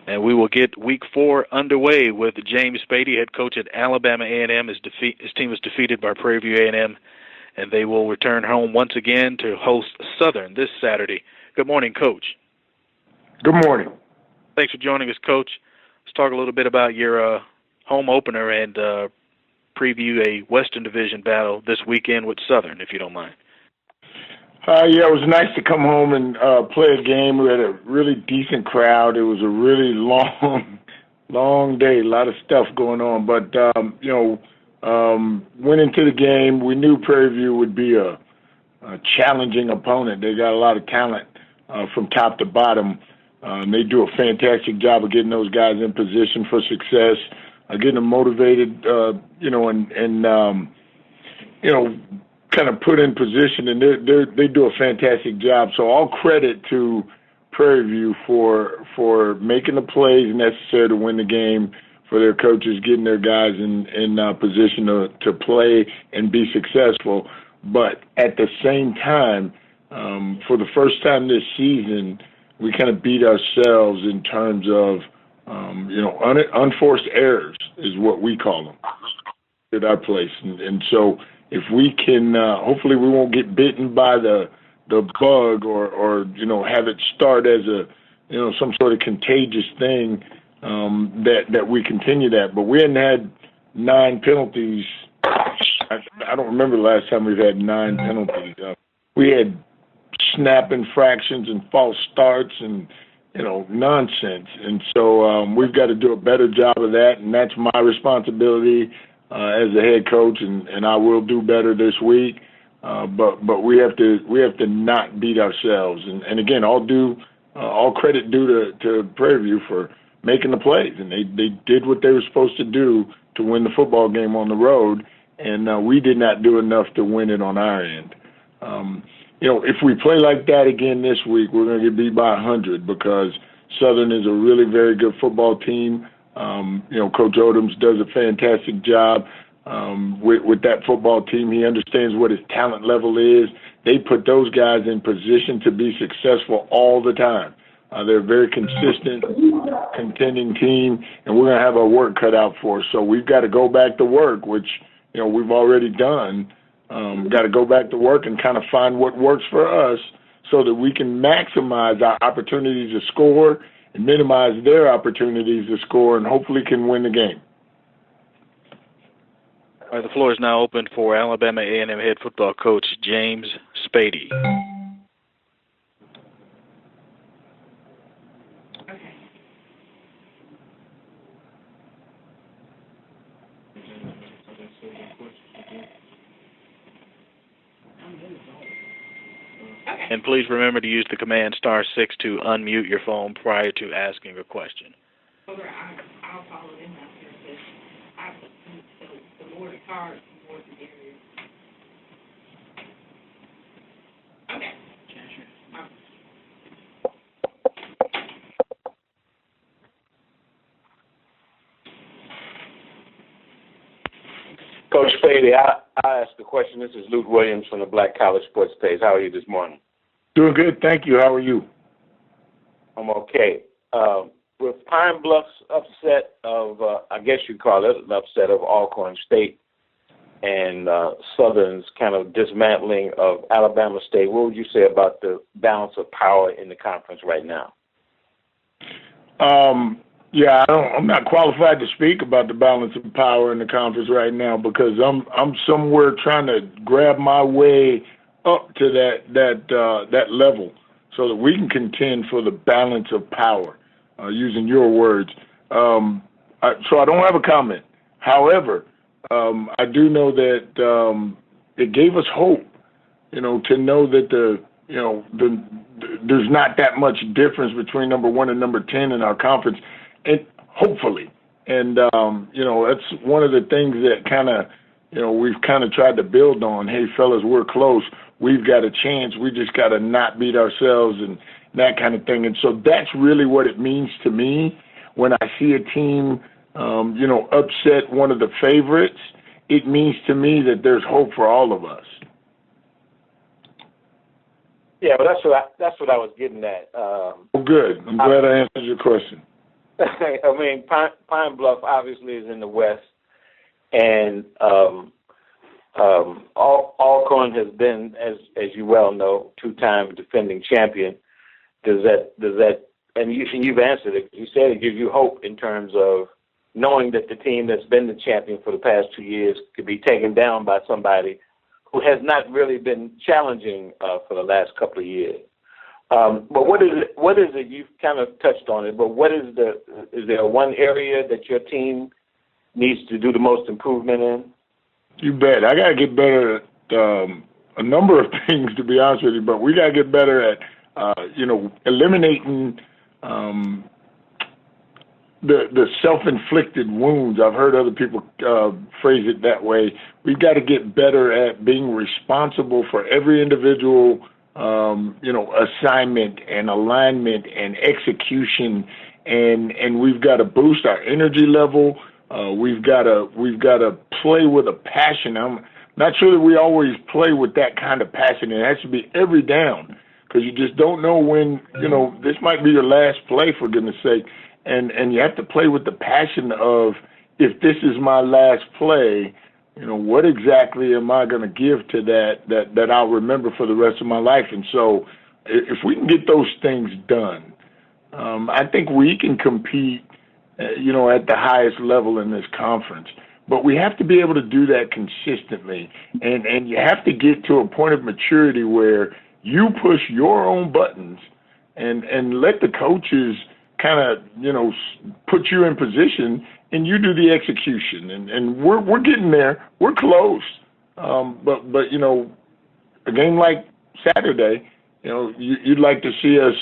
And we will get Week 4 underway with James Spady, head coach at Alabama A&M. His team was defeated by Prairie View A&M, and they will return home once again to host Southern this Saturday. Good morning, Coach. Good morning. Thanks for joining us, Coach. Let's talk a little bit about your home opener and preview a Western Division battle this weekend with Southern, if you don't mind. Yeah, it was nice to come home and play a game. We had a really decent crowd. It was a really long day, a lot of stuff going on. But, went into the game. We knew Prairie View would be a challenging opponent. They got a lot of talent from top to bottom. They do a fantastic job of getting those guys in position for success, getting them motivated, kind of put in position, and they do a fantastic job. So all credit to Prairie View for making the plays necessary to win the game, for their coaches getting their guys in position to play and be successful. But at the same time, for the first time this season, we kind of beat ourselves in terms of, unforced errors is what we call them at our place. And so if we can, hopefully we won't get bitten by the bug or have it start as some sort of contagious thing, that we continue that. But we hadn't had 9 penalties. I don't remember the last time we've had 9 penalties. We had snap infractions and false starts and, nonsense. And so we've got to do a better job of that, and that's my responsibility as the head coach, and I will do better this week. But we have to not beat ourselves. And again, all credit due to Prairie View for making the plays, and they did what they were supposed to do to win the football game on the road, and we did not do enough to win it on our end. If we play like that again this week, we're going to get beat by 100 because Southern is a really very good football team. Coach Odums does a fantastic job with that football team. He understands what his talent level is. They put those guys in position to be successful all the time. They're a very consistent, contending team, and we're going to have our work cut out for us. So we've got to go back to work, which we've already done. Got to go back to work and kind of find what works for us so that we can maximize our opportunities to score and minimize their opportunities to score, and hopefully can win the game. All right, the floor is now open for Alabama A&M head football coach James Spady. And please remember to use the command *6 to unmute your phone prior to asking a question. Okay, I'll follow them out here, but the more the cards, the more the areas. Okay. Coach Spady, I asked the question. This is Luke Williams from the Black College Sports Page. How are you this morning? Doing good, thank you. How are you? I'm okay. With Pine Bluff's upset of, I guess you call it an upset of Alcorn State, and Southern's kind of dismantling of Alabama State, what would you say about the balance of power in the conference right now? I'm not qualified to speak about the balance of power in the conference right now because I'm somewhere trying to grab my way up to that level so that we can contend for the balance of power, using your words. So I don't have a comment. However, I do know that it gave us hope, to know that there's not that much difference between number 1 and number 10 in our conference, and hopefully. And, that's one of the things that kind of, we've kind of tried to build on. Hey, fellas, we're close. We've got a chance. We just got to not beat ourselves and that kind of thing. And so that's really what it means to me when I see a team, upset one of the favorites. It means to me that there's hope for all of us. Yeah, well, that's what I was getting at. Well, good. I'm glad I answered your question. I mean, Pine Bluff obviously is in the West, and Alcorn has been, as you well know, two-time defending champion. Does that? And you've answered it. You said it gives you hope in terms of knowing that the team that's been the champion for the past 2 years could be taken down by somebody who has not really been challenging for the last couple of years. But what is it? You've kind of touched on it. But is there one area that your team needs to do the most improvement in? You bet. I got to get better at a number of things, to be honest with you. But we got to get better at, eliminating the self-inflicted wounds. I've heard other people phrase it that way. We've got to get better at being responsible for every individual, assignment and alignment and execution, and we've got to boost our energy level. We've got to play with a passion. I'm not sure that we always play with that kind of passion. It has to be every down, because you just don't know when, this might be your last play, for goodness sake. And you have to play with the passion of, if this is my last play, what exactly am I going to give to that I'll remember for the rest of my life? And so if we can get those things done, I think we can compete, at the highest level in this conference. But we have to be able to do that consistently. And you have to get to a point of maturity where you push your own buttons and let the coaches kind of, put you in position, and you do the execution. And we're getting there. We're close. But a game like Saturday, you'd like to see us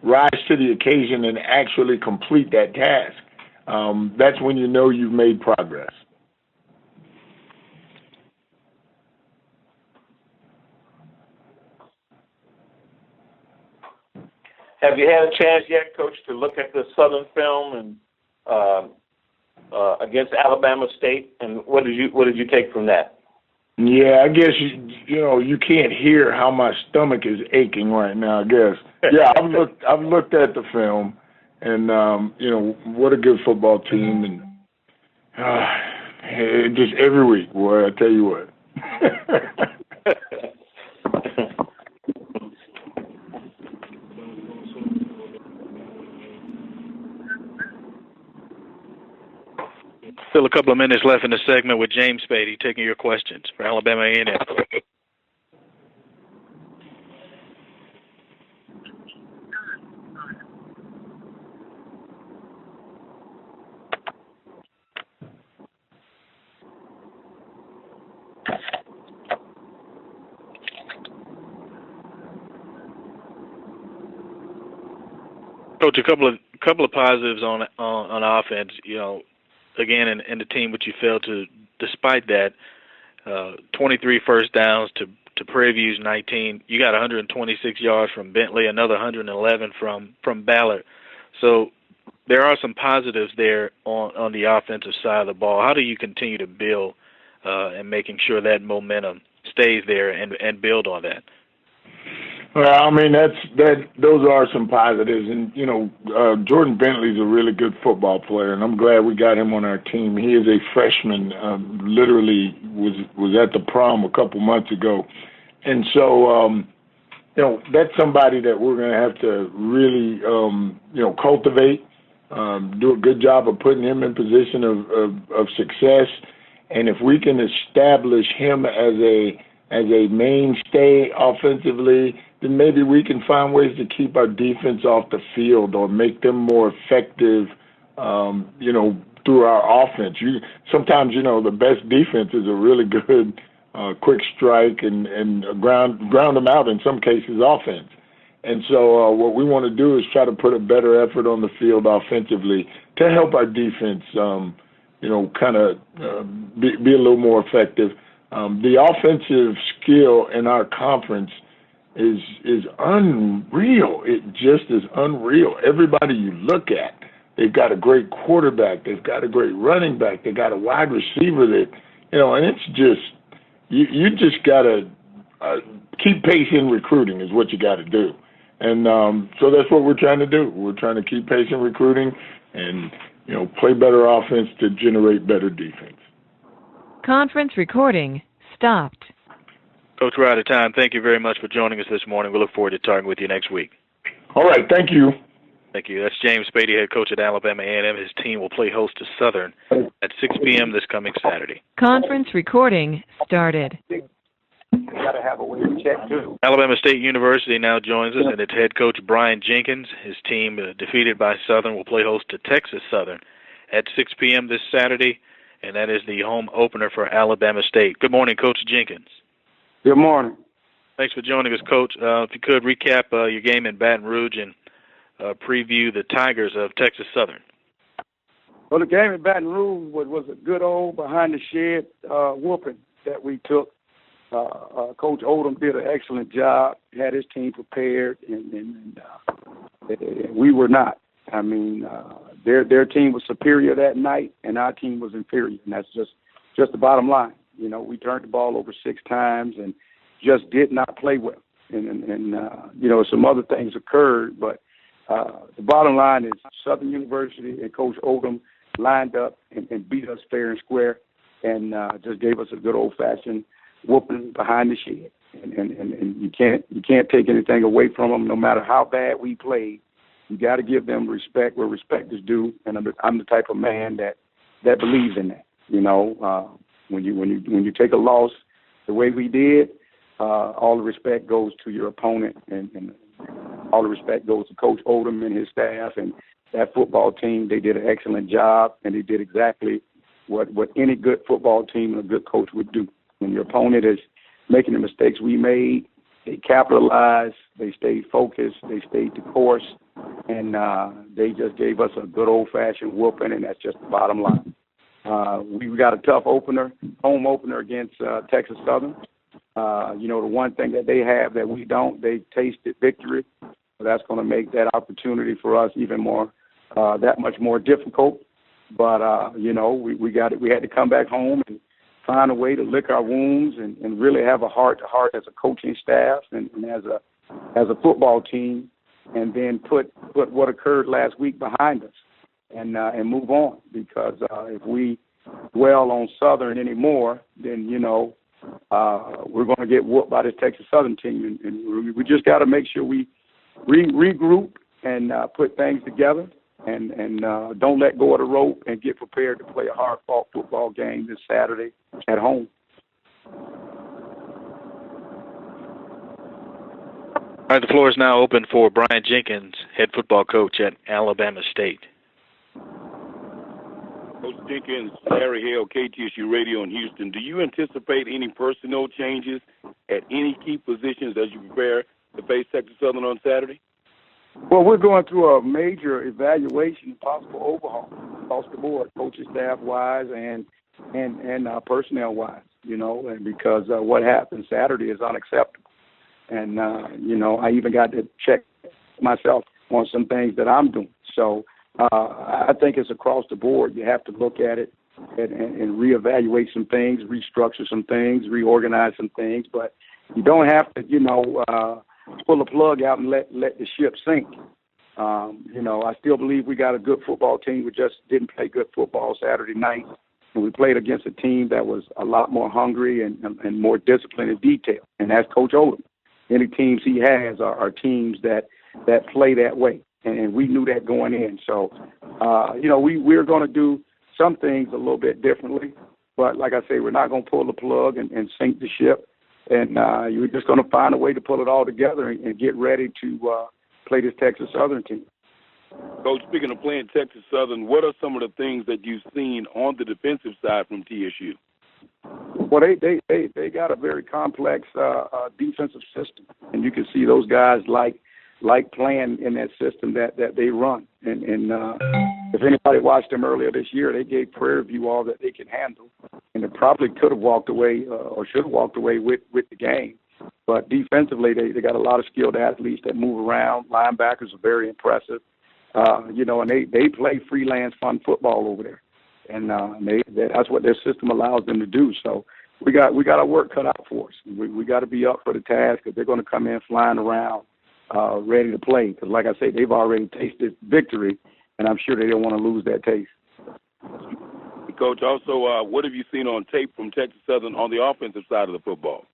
rise to the occasion and actually complete that task. That's when you know you've made progress. Have you had a chance yet, Coach, to look at the Southern film and against Alabama State, and what did you take from that? Yeah, I guess you can't hear how my stomach is aching right now. I guess. Yeah, I've looked at the film, and what a good football team, and just every week, boy, I tell you what. Still a couple of minutes left in the segment with James Spady taking your questions for Alabama A&M. Coach, a couple of positives on offense. Again, in the team, but you failed to, despite that, 23 first downs to Prairie View's 19. You got 126 yards from Bentley, another 111 from Ballard. So there are some positives there on the offensive side of the ball. How do you continue to build and making sure that momentum stays there and build on that? Well, I mean, those are some positives, and Jordan Bentley's a really good football player, and I'm glad we got him on our team. He is a freshman, literally was at the prom a couple months ago, and so that's somebody that we're going to have to really cultivate, do a good job of putting him in position of success, and if we can establish him as a mainstay offensively, then maybe we can find ways to keep our defense off the field or make them more effective, through our offense. Sometimes, the best defense is a really good quick strike and ground them out, in some cases, offense. And so what we want to do is try to put a better effort on the field offensively to help our defense, be a little more effective. The offensive skill in our conference is unreal. It just is unreal. Everybody you look at, they've got a great quarterback, they've got a great running back, they got a wide receiver that, and it's just, you just got to keep pace in recruiting is what you got to do. And so that's what we're trying to do. We're trying to keep pace in recruiting and, play better offense to generate better defense. Conference recording stopped. Coach, we're out of time. Thank you very much for joining us this morning. We look forward to talking with you next week. All right. Thank you. Thank you. That's James Spady, head coach at Alabama A&M. His team will play host to Southern at 6 p.m. this coming Saturday. Conference recording started. You got to have a way to check, too. Alabama State University now joins us, and its head coach, Brian Jenkins. His team, defeated by Southern, will play host to Texas Southern at 6 p.m. this Saturday, and that is the home opener for Alabama State. Good morning, Coach Jenkins. Good morning. Thanks for joining us, Coach. If you could recap your game in Baton Rouge and preview the Tigers of Texas Southern. Well, the game in Baton Rouge was a good old behind-the-shed whooping that we took. Coach Odums did an excellent job, had his team prepared, and we were not. I mean, their team was superior that night, and our team was inferior, and that's just the bottom line. We turned the ball over 6 times and just did not play well. And some other things occurred, but the bottom line is Southern University and Coach Odom lined up and beat us fair and square and just gave us a good old-fashioned whooping behind the shed. And you can't take anything away from them, no matter how bad we played. You got to give them respect where respect is due, and I'm the type of man that believes in that. When you take a loss the way we did, all the respect goes to your opponent, and all the respect goes to Coach Odom and his staff and that football team. They did an excellent job, and they did exactly what any good football team and a good coach would do. When your opponent is making the mistakes we made, they capitalized, they stayed focused, they stayed the course, and they just gave us a good old-fashioned whooping, and that's just the bottom line. We got a tough home opener against Texas Southern. The one thing that they have that we don't, they tasted victory. So that's going to make that opportunity for us even more, that much more difficult. But, we had to come back home and find a way to lick our wounds and really have a heart-to-heart as a coaching staff and as a football team, and then put what occurred last week behind us and move on. Because if we dwell on Southern anymore, then, we're going to get whooped by this Texas Southern team. And we just got to make sure we regroup and put things together and don't let go of the rope and get prepared to play a hard-fought football game this Saturday at home. All right, the floor is now open for Brian Jenkins, head football coach at Alabama State. Coach Jenkins, Larry Hale, KTSU Radio in Houston. Do you anticipate any personnel changes at any key positions as you prepare to face Texas Southern on Saturday? Well, we're going through a major evaluation, possible overhaul across the board, coaching staff-wise and personnel-wise, and because what happened Saturday is unacceptable. And, I even got to check myself on some things that I'm doing. So I think it's across the board. You have to look at it and reevaluate some things, restructure some things, reorganize some things. But you don't have to, pull the plug out and let the ship sink. I still believe we got a good football team. We just didn't play good football Saturday night. And we played against a team that was a lot more hungry and more disciplined and detailed. And that's Coach Odom. Any teams he has are teams that play that way. And we knew that going in. So, we're going to do some things a little bit differently. But like I say, we're not going to pull the plug and sink the ship. And you're just going to find a way to pull it all together and get ready to play this Texas Southern team. Coach, speaking of playing Texas Southern, what are some of the things that you've seen on the defensive side from TSU? Well, they got a very complex defensive system, and you can see those guys like playing in that system that they run. And if anybody watched them earlier this year, they gave Prairie View all that they can handle, and it probably could have walked away or should have walked away with the game. But defensively, they got a lot of skilled athletes that move around. Linebackers are very impressive, and they play freelance fun football over there, and that's what their system allows them to do. So we got our work cut out for us. We got to be up for the task because they're going to come in flying around ready to play. Because, like I say, they've already tasted victory, and I'm sure they don't want to lose that taste. Coach, also, what have you seen on tape from Texas Southern on the offensive side of the football?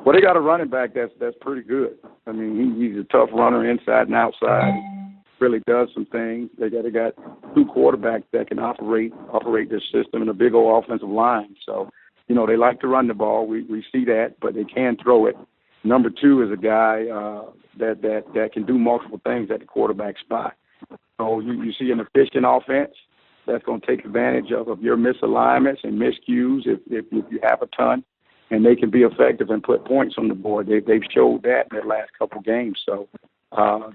Well, they got a running back that's pretty good. I mean, he's a tough runner inside and outside. Really does some things. They got two quarterbacks that can operate their system and a big old offensive line. So, they like to run the ball. We see that, but they can throw it. Number two is a guy that can do multiple things at the quarterback spot. So you see an efficient offense that's going to take advantage of your misalignments and miscues if you have a ton, and they can be effective and put points on the board. They've showed that in their last couple games. So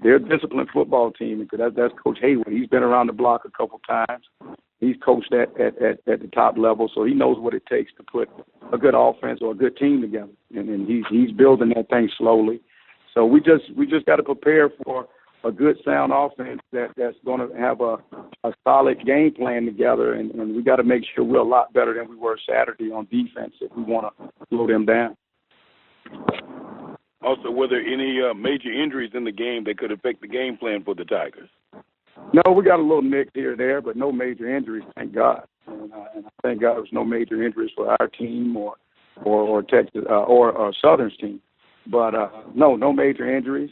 they're a disciplined football team, because that's Coach Haywood. He's been around the block a couple times. He's coached at the top level, so he knows what it takes to put a good offense or a good team together. And he's building that thing slowly. So we just got to prepare for a good, sound offense that's going to have a solid game plan together, and we got to make sure we're a lot better than we were Saturday on defense if we want to slow them down. Also, were there any major injuries in the game that could affect the game plan for the Tigers? No, we got a little nick here or there, but no major injuries, thank God. And I thank God there was no major injuries for our team or Texas or Southern's team. But no major injuries.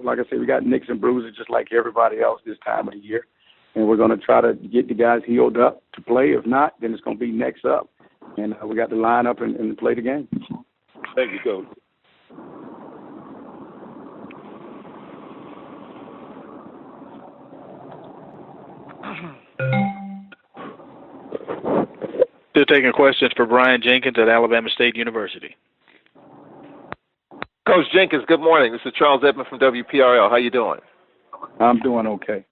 Like I said, we got nicks and bruises just like everybody else this time of the year, and we're going to try to get the guys healed up to play. If not, then it's going to be next up, and we got to line up and play the game. Thank you, Coach. Still taking questions for Brian Jenkins at Alabama State University. Coach Jenkins, good morning. This is Charles Edmond from WPRL. How you doing? I'm doing okay.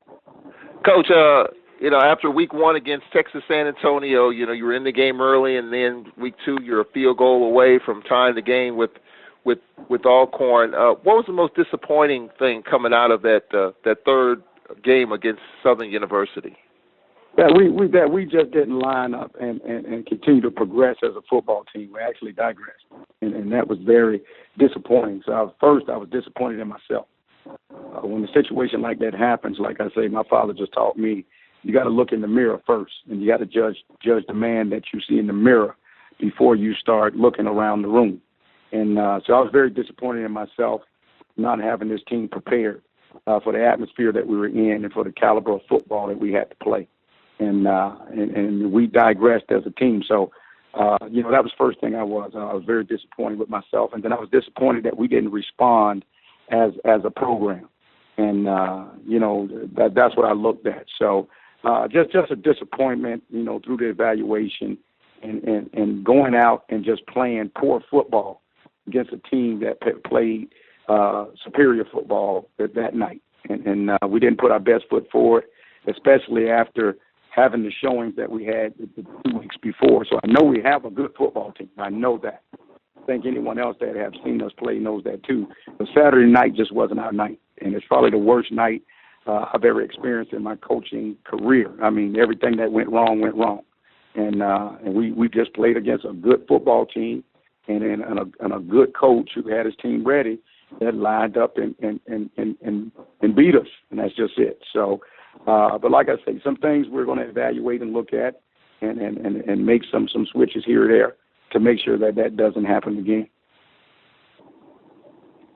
Coach, after week one against Texas San Antonio, you were in the game early, and then week two, you're a field goal away from tying the game with Alcorn. What was the most disappointing thing coming out of that third game against Southern University? Yeah, we just didn't line up and continue to progress as a football team. We actually digressed, and that was very disappointing. So I was disappointed in myself. When a situation like that happens, like I say, my father just taught me, you got to look in the mirror first, and you got to judge the man that you see in the mirror before you start looking around the room. And so I was very disappointed in myself not having this team prepared for the atmosphere that we were in and for the caliber of football that we had to play. And we digressed as a team. So, that was the first thing I was very disappointed with myself. And then I was disappointed that we didn't respond as a program. And, that's what I looked at. So just a disappointment, through the evaluation and going out and just playing poor football against a team that played superior football that night. And we didn't put our best foot forward, especially after having the showings that we had the 2 weeks before. So I know we have a good football team. I know that. I think anyone else that have seen us play knows that too. But Saturday night just wasn't our night, and it's probably the worst night I've ever experienced in my coaching career. I mean, everything that went wrong. And we just played against a good football team and a good coach who had his team ready that lined up and beat us, and that's just it. So, but like I say, some things we're going to evaluate and look at and make some switches here or there to make sure that doesn't happen again.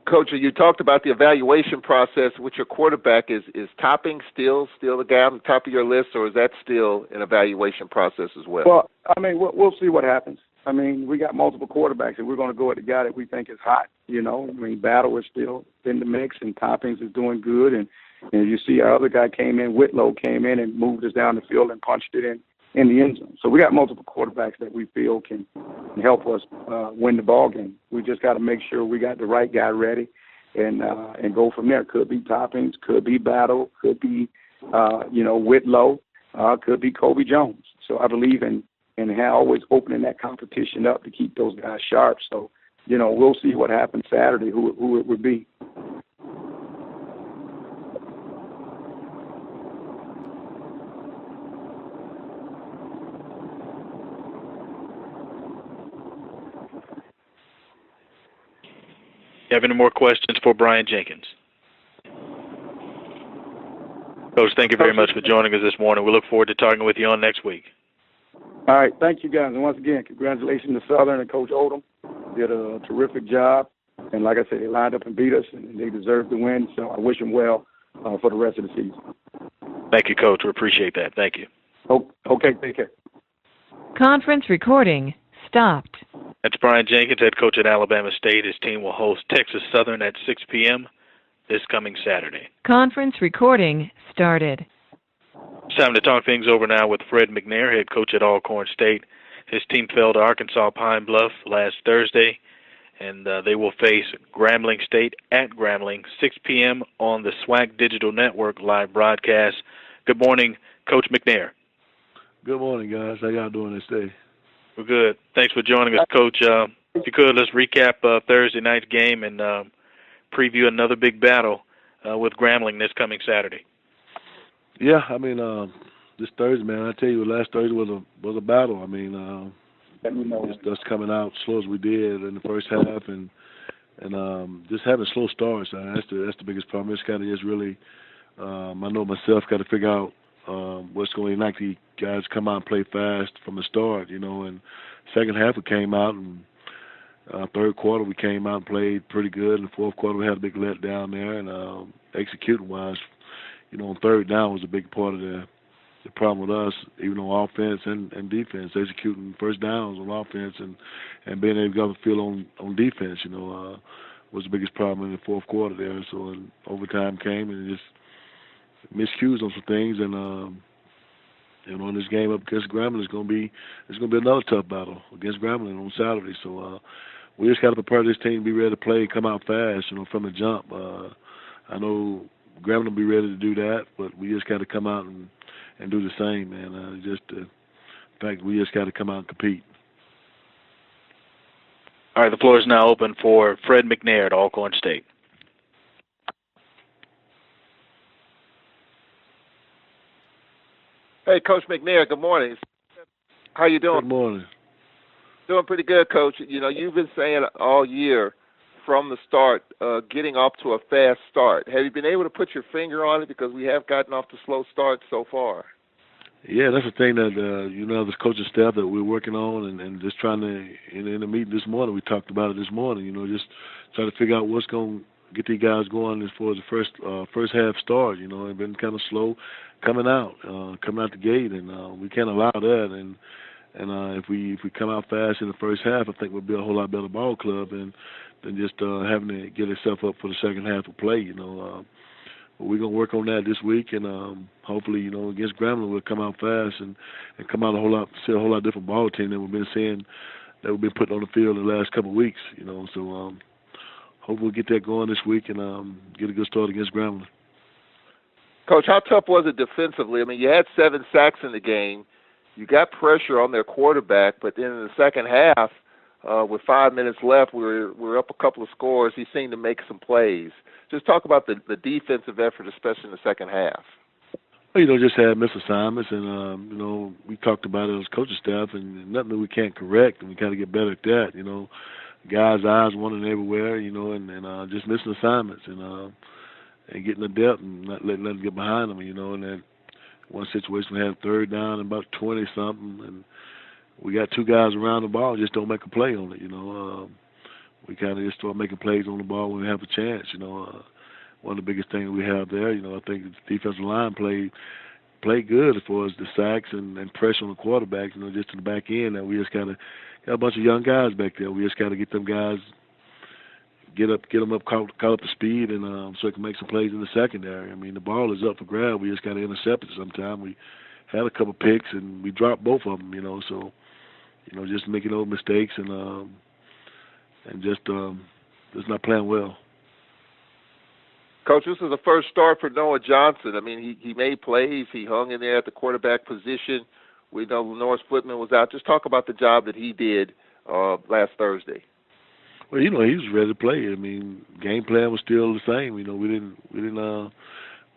Coach, you talked about the evaluation process with your quarterback. Is Topping still the guy on the top of your list, or is that still an evaluation process as well? Well, I mean, we'll see what happens. I mean, we got multiple quarterbacks, and we're going to go at the guy that we think is hot. Battle is still in the mix, and Toppings is doing good. And you see our other guy came in, Whitlow came in and moved us down the field and punched it in the end zone. So we got multiple quarterbacks that we feel can help us win the ball game. We just got to make sure we got the right guy ready and go from there. Could be Toppings, could be Battle, could be Whitlow, could be Kobe Jones. So I believe in always opening that competition up to keep those guys sharp. So we'll see what happens Saturday, who it would be. You have any more questions for Brian Jenkins? Coach, thank you very much for joining us this morning. We look forward to talking with you on next week. All right, thank you guys, and once again, congratulations to Southern and Coach Odom. Did a terrific job, and like I said, they lined up and beat us, and they deserve to win. So I wish them well for the rest of the season. Thank you, Coach. We appreciate that. Thank you. Okay, take care. Conference recording stopped. That's Brian Jenkins, head coach at Alabama State. His team will host Texas Southern at 6 p.m. this coming Saturday. Conference recording started. It's time to talk things over now with Fred McNair, head coach at Alcorn State. His team fell to Arkansas Pine Bluff last Thursday, and they will face Grambling State at Grambling, 6 p.m. on the SWAC Digital Network live broadcast. Good morning, Coach McNair. Good morning, guys. How y'all doing this day? We're good. Thanks for joining us, Coach. If you could, let's recap Thursday night's game and preview another big battle with Grambling this coming Saturday. Yeah, I mean, this Thursday, man, I tell you, last Thursday was a battle. I mean, just coming out slow as we did in the first half, and just having slow starts. That's the biggest problem. It's kind of just really, I know myself, got to figure out what's going to actually guys come out and play fast from the start, and second half we came out, and third quarter we came out and played pretty good. In the fourth quarter we had a big letdown there, and executing-wise, on third down was a big part of the problem with us, even on offense and defense, executing first downs on offense and being able to go up the field on defense, was the biggest problem in the fourth quarter there. So when overtime came and just missed Hughes on some things, and on this game up against Grambling, it's gonna be another tough battle against Grambling on Saturday. So we just got to prepare this team to be ready to play, come out fast, from the jump. I know Grambling will be ready to do that, but we just got to come out and do the same, man. In fact, we just got to come out and compete. All right, the floor is now open for Fred McNair at Alcorn State. Hey, Coach McNair, good morning. How you doing? Good morning. Doing pretty good, Coach. You've been saying all year from the start, getting off to a fast start. Have you been able to put your finger on it, because we have gotten off to slow starts so far? Yeah, that's the thing that, this coaching staff that we're working on and just trying to, in the meeting this morning, we talked about it this morning, just trying to figure out what's going to get these guys going as far as the first half start. They've been kind of slow coming out the gate, and we can't allow that. And if we come out fast in the first half, I think we'll be a whole lot better ball club than just having to get itself up for the second half of play. But we're gonna work on that this week, and hopefully, against Grambling we'll come out fast and come out a whole lot different ball team than we've been seeing, that we've been putting on the field in the last couple of weeks. So hopefully we'll get that going this week and get a good start against Grambling. Coach, how tough was it defensively? I mean, you had 7 sacks in the game. You got pressure on their quarterback, but then in the second half, with 5 minutes left, we were up a couple of scores. He seemed to make some plays. Just talk about the defensive effort, especially in the second half. Well, just had missed assignments, and we talked about it as coaching staff, and nothing that we can't correct, and we got to get better at that. Guys' eyes wandering everywhere, and just missing assignments, and getting the depth and not letting them get behind them, and then one situation we had third down and about 20-something, and we got 2 guys around the ball, just don't make a play on it, We kind of just start making plays on the ball when we have a chance, One of the biggest things we have there, I think the defensive line played good as far as the sacks and pressure on the quarterback, just in the back end. And we just got a bunch of young guys back there. We just got to get them guys, get them up, caught up to speed, and so they can make some plays in the secondary. I mean, the ball is up for grab. We just got to intercept it sometime. We had a couple picks, and we dropped both of them, So, just making those mistakes and just not playing well. Coach, this is the first start for Noah Johnson. I mean, he made plays. He hung in there at the quarterback position. We know Lenore's Footman was out. Just talk about the job that he did last Thursday. Well, he was ready to play. I mean, game plan was still the same. We didn't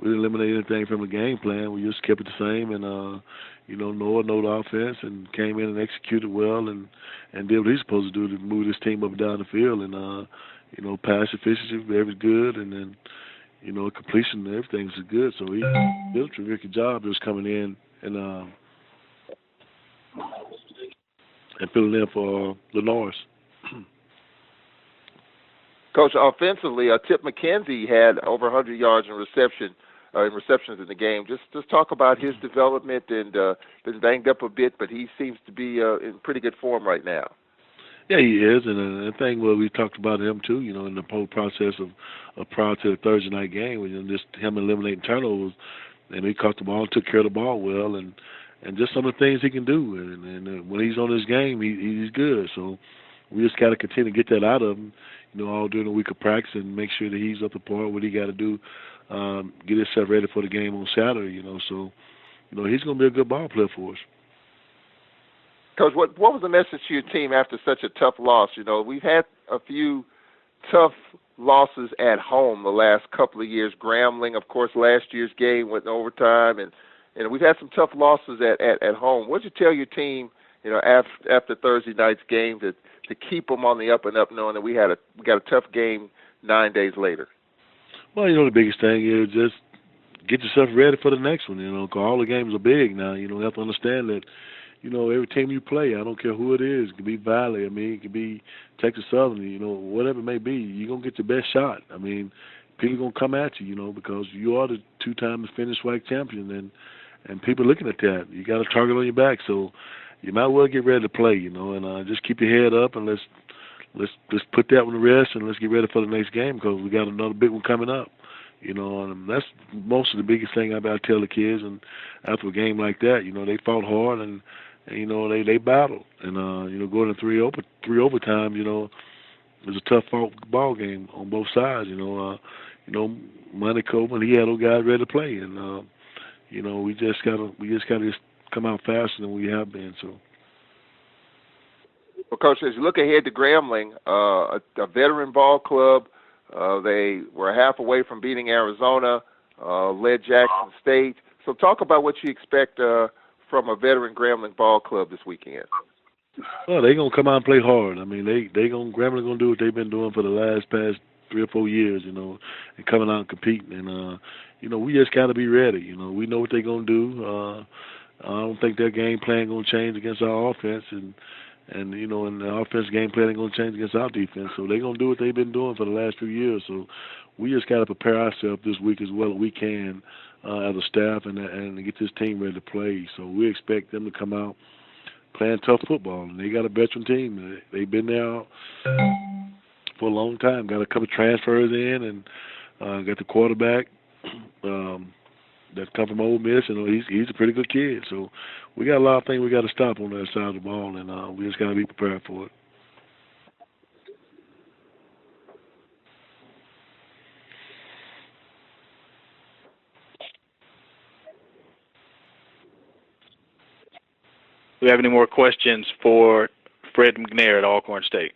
eliminate anything from the game plan. We just kept it the same, and Noah knew the offense and came in and executed well and did what he's supposed to do to move this team up and down the field, and pass efficiency very good, and then completion and everything's good. So he did a terrific job just coming in and filling in for Lenore's. Coach, offensively, Tip McKenzie had over 100 yards in receptions in the game. Just talk about his development and been banged up a bit, but he seems to be in pretty good form right now. Yeah, he is, and the thing we talked about him too. In the whole process of prior to the Thursday night game, just him eliminating turnovers, and he caught the ball, and took care of the ball well, and just some of the things he can do. And when he's on his game, he's good. So we just got to continue to get that out of him, all during the week of practice, and make sure that he's up to par what he got to do, get himself ready for the game on Saturday. So he's going to be a good ball player for us. Coach, what was the message to your team after such a tough loss? We've had a few tough losses at home the last couple of years. Grambling, of course, last year's game went in overtime, and we've had some tough losses at home. What did you tell your team, after Thursday night's game to keep them on the up and up, knowing that we got a tough game 9 days later? Well, the biggest thing is just get yourself ready for the next one. Because all the games are big now. You have to understand that. Every team you play, I don't care who it is. It could be Valley. It could be Texas Southern. Whatever it may be, you're going to get your best shot. People are going to come at you, because you are the two-time finished SWAC champion, and people are looking at that. You got a target on your back, so you might well get ready to play, and just keep your head up, and let's put that one to rest, and let's get ready for the next game, because we got another big one coming up. And that's most of the biggest thing I tell the kids. And after a game like that, they fought hard and they battled. And going to three overtime, it was a tough ball game on both sides. Monte Coleman, he had those guys ready to play, and we just gotta come out faster than we have been. So. Well, Coach, as you look ahead to Grambling, a veteran ball club. They were half away from beating Arizona, led Jackson State. So talk about what you expect from a veteran Grambling ball club this weekend. Well, they're going to come out and play hard. Grambling going to do what they've been doing for the past 3 or 4 years, and coming out and competing. And, we just got to be ready. We know what they're going to do. I don't think their game plan going to change against our offense, and the offense game plan ain't going to change against our defense. So they're going to do what they've been doing for the last few years. So we just got to prepare ourselves this week as well as we can as a staff and get this team ready to play. So we expect them to come out playing tough football. And they got a veteran team. They've been there for a long time. Got a couple of transfers in and got the quarterback that come from Ole Miss. He's a pretty good kid. So we got a lot of things we got to stop on that side of the ball, and we just got to be prepared for it. Do we have any more questions for Fred McNair at Alcorn State?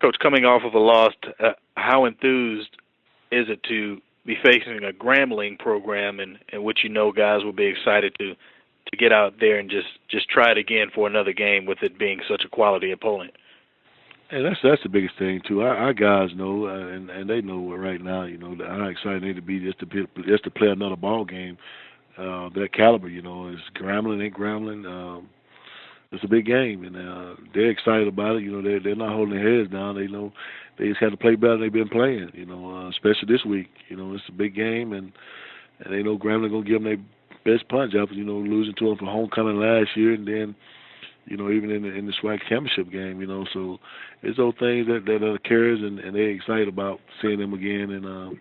Coach, coming off of a loss, how enthused is it to be facing a Grambling program in which guys will be excited to get out there and just try it again for another game with it being such a quality opponent? Hey, that's the biggest thing too. Our guys know, and they know right now. How excited they to be just to play another ball game that caliber. It's Grambling, ain't Grambling. It's a big game, and they're excited about it. They're not holding their heads down. They know they just have to play better than they've been playing. Especially this week. It's a big game, and they know Grambling gonna give them their best punch after losing to them for homecoming last year, and then even in the SWAC championship game. So it's those things that occurs, and they're excited about seeing them again, and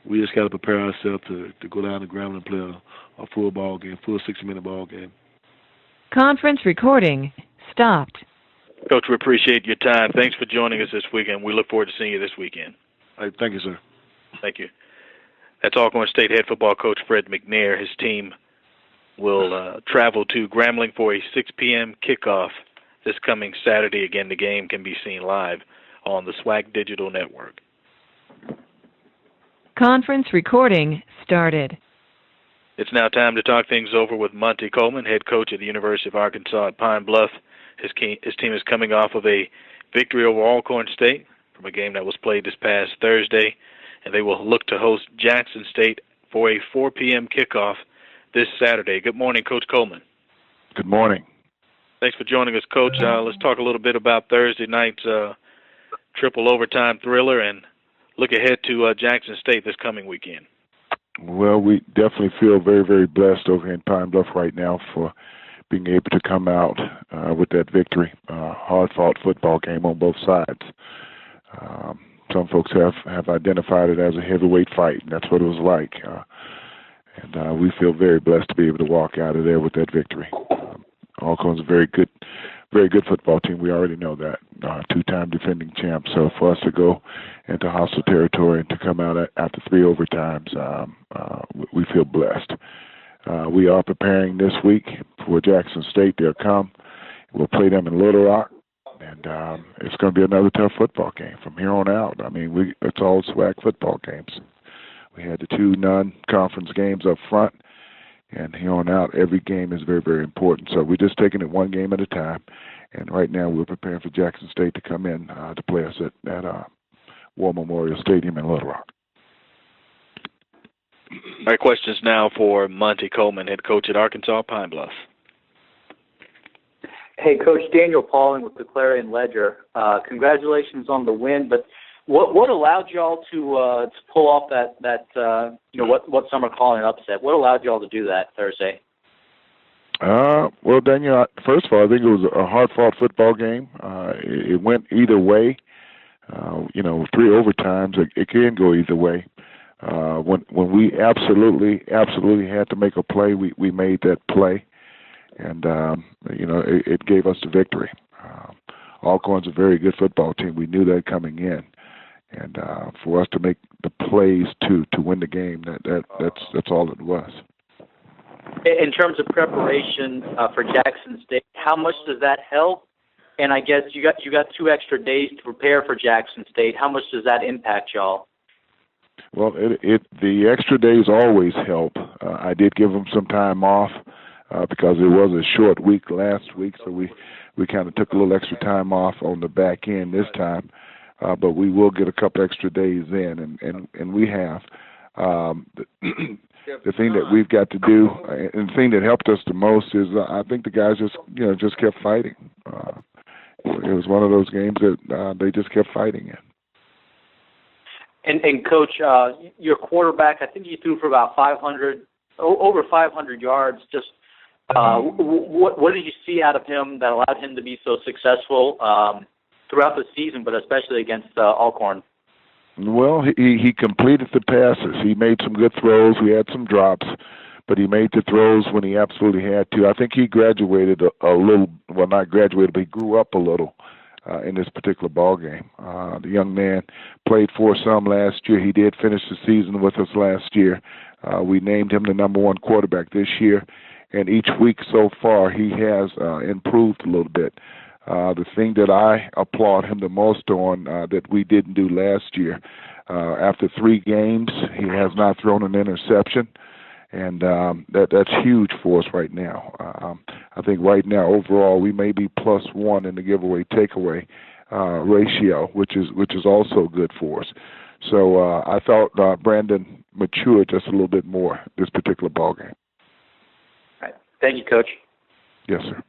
we just got to prepare ourselves to go down to Grambling and play a full ball game, full 60-minute ball game. Conference recording stopped. Coach, we appreciate your time. Thanks for joining us this weekend. We look forward to seeing you this weekend. All right, thank you, sir. Thank you. That's Alcorn State head football coach Fred McNair. His team will travel to Grambling for a 6 p.m. kickoff this coming Saturday. Again, the game can be seen live on the SWAC Digital Network. Conference recording started. It's now time to talk things over with Monte Coleman, head coach at the University of Arkansas at Pine Bluff. His team is coming off of a victory over Alcorn State from a game that was played this past Thursday, and they will look to host Jackson State for a 4 p.m. kickoff this Saturday. Good morning, Coach Coleman. Good morning. Thanks for joining us, Coach. Let's talk a little bit about Thursday night's triple overtime thriller and look ahead to Jackson State this coming weekend. Well, we definitely feel very, very blessed over here in Pine Bluff right now for being able to come out with that victory. Hard-fought football game on both sides. Some folks have identified it as a heavyweight fight, and that's what it was like. And we feel very blessed to be able to walk out of there with that victory. Alcorn's a very good football team. We already know that. Two-time defending champs. So for us to go into hostile territory and to come out after 3 overtimes, we feel blessed. We are preparing this week for Jackson State. They'll come. We'll play them in Little Rock. And it's going to be another tough football game from here on out. I mean, it's all SWAC football games. We had the 2 non-conference games up front. And here on out, every game is very, very important. So we're just taking it one game at a time. And right now we're preparing for Jackson State to come in to play us at War Memorial Stadium in Little Rock. All right, questions now for Monte Coleman, head coach at Arkansas Pine Bluff. Hey, Coach, Daniel Pauling with the Clarion Ledger. Congratulations on the win, but what allowed y'all to pull off that what some are calling an upset? What allowed y'all to do that Thursday? Well, Daniel, first of all, I think it was a hard-fought football game. It went either way. 3 overtimes, it can go either way. When we absolutely had to make a play, we made that play, and it gave us the victory. Alcorn's a very good football team. We knew that coming in, and for us to make the plays to win the game, that's all it was. In terms of preparation for Jackson State, how much does that help? And I guess you got 2 extra days to prepare for Jackson State. How much does that impact y'all? Well, the extra days always help. I did give them some time off because it was a short week last week, so we kind of took a little extra time off on the back end this time. But we will get a couple extra days in, and we have. The thing that we've got to do, and the thing that helped us the most is I think the guys just kept fighting. It was one of those games that they just kept fighting in. And Coach, your quarterback, I think you threw for about over 500 yards. Just what did you see out of him that allowed him to be so successful throughout the season, but especially against Alcorn? Well, he completed the passes. He made some good throws. We had some drops, but he made the throws when he absolutely had to. I think he graduated a little. Well, not graduated, but he grew up a little in this particular ball game. The young man played for some last year. He did finish the season with us last year. We named him the #1 quarterback this year, and each week so far he has improved a little bit. The thing that I applaud him the most on that we didn't do last year, after 3 games, he has not thrown an interception, and that's huge for us right now. I think right now, overall, we may be +1 in the giveaway takeaway ratio, which is also good for us. So I thought Brandon matured just a little bit more this particular ball game. All right. Thank you, Coach. Yes, sir.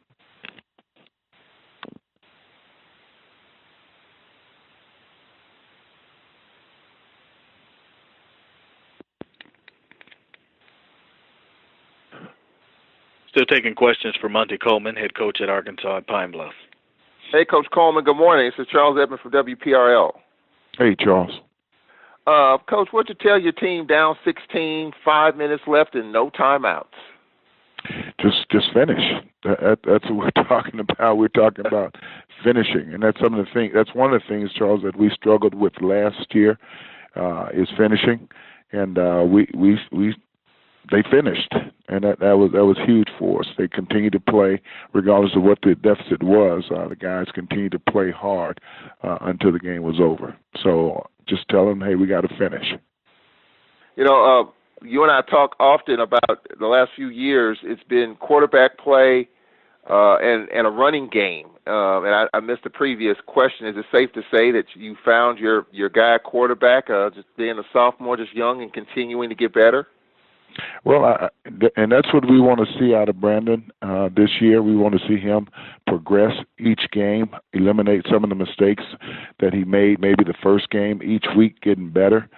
Still taking questions for Monte Coleman, head coach at Arkansas at Pine Bluff. Hey, Coach Coleman, good morning. This is Charles Edmond from WPRL. Hey, Charles. Coach, what'd you tell your team down 16, 5 minutes left and no timeouts? Just finish. That's what we're talking about. We're talking about finishing, and that's some of the things. That's one of the things, Charles, that we struggled with last year is finishing, and they finished, and that was huge for us. They continued to play regardless of what the deficit was. The guys continued to play hard until the game was over. So just tell them, hey, we got to finish. you and I talk often about the last few years. It's been quarterback play and a running game. And I missed the previous question. Is it safe to say that you found your guy quarterback, just being a sophomore, just young and continuing to get better? Well, and that's what we want to see out of Brandon this year. We want to see him progress each game, eliminate some of the mistakes that he made maybe the first game, each week getting better.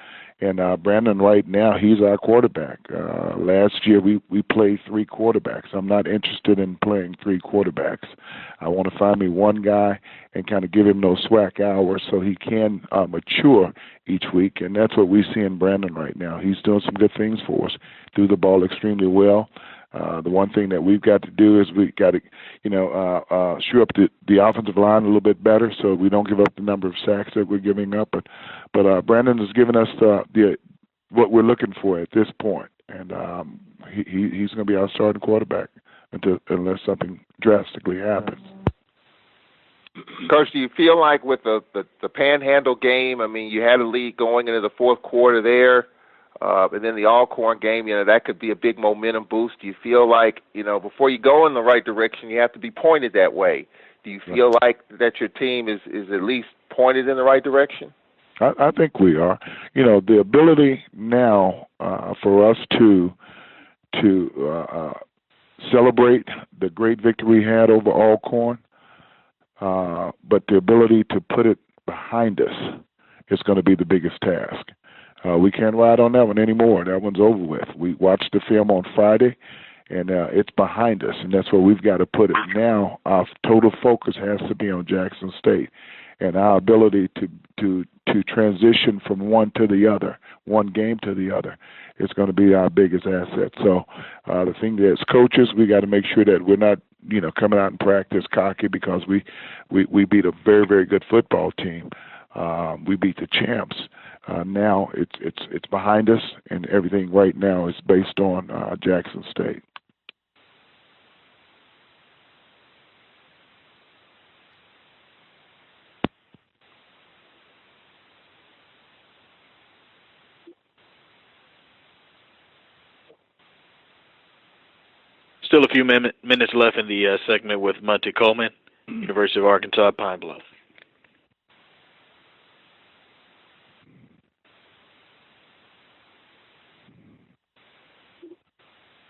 And Brandon, right now, he's our quarterback. Last year, we played 3 quarterbacks. I'm not interested in playing 3 quarterbacks. I want to find me one guy and kind of give him those SWAC hours so he can mature each week. And that's what we see in Brandon right now. He's doing some good things for us, threw the ball extremely well. The one thing that we've got to do is we got to, shore up the offensive line a little bit better so we don't give up the number of sacks that we're giving up. But Brandon has given us what we're looking for at this point, and he's going to be our starting quarterback unless something drastically happens. Coach, do you feel like with the Panhandle game, I mean, you had a lead going into the fourth quarter there, and then the Alcorn game, that could be a big momentum boost. Do you feel like, before you go in the right direction, you have to be pointed that way? Do you feel like that your team is at least pointed in the right direction? I think we are. The ability now for us to celebrate the great victory we had over Alcorn, but the ability to put it behind us is going to be the biggest task. We can't ride on that one anymore. That one's over with. We watched the film on Friday, and it's behind us, and that's where we've got to put it. Now our total focus has to be on Jackson State and our ability to transition from one to the other, one game to the other. It's going to be our biggest asset. So the thing is, coaches, we got to make sure that we're not, coming out in practice cocky because we beat a very, very good football team. We beat the champs. Now it's behind us, and everything right now is based on Jackson State. Still a few minutes left in the segment with Monte Coleman, University of Arkansas, Pine Bluff.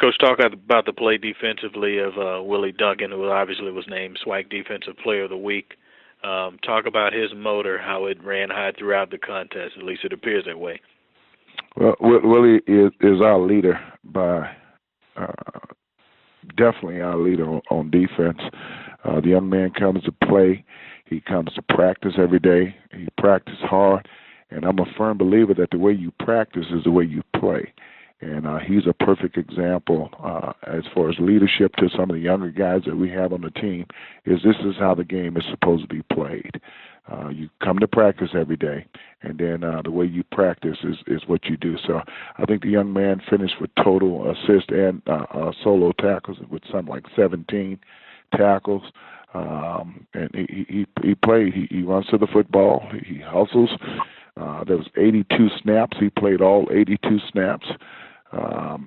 Coach, talk about the play defensively of Willie Duncan, who obviously was named SWAC Defensive Player of the Week. Talk about his motor, how it ran high throughout the contest. At least it appears that way. Well, Willie is our leader by definitely our leader on defense. The young man comes to play. He comes to practice every day. He practices hard, and I'm a firm believer that the way you practice is the way you play. And he's a perfect example as far as leadership to some of the younger guys that we have on the team. This is how the game is supposed to be played. You come to practice every day, and then the way you practice is what you do. So I think the young man finished with total assist and solo tackles with something like 17 tackles. And he played. He runs to the football. He hustles. There was 82 snaps. He played all 82 snaps.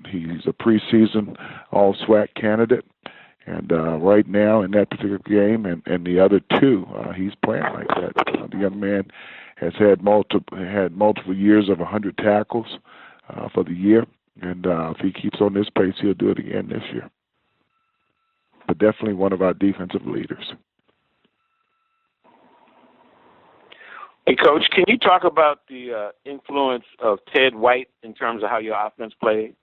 He's a preseason all-SWAC candidate. And right now in that particular game and the other two, he's playing like that. The young man has had multiple years of 100 tackles for the year. And if he keeps on this pace, he'll do it again this year. But definitely one of our defensive leaders. Hey, Coach, can you talk about the influence of Ted White in terms of how your offense played?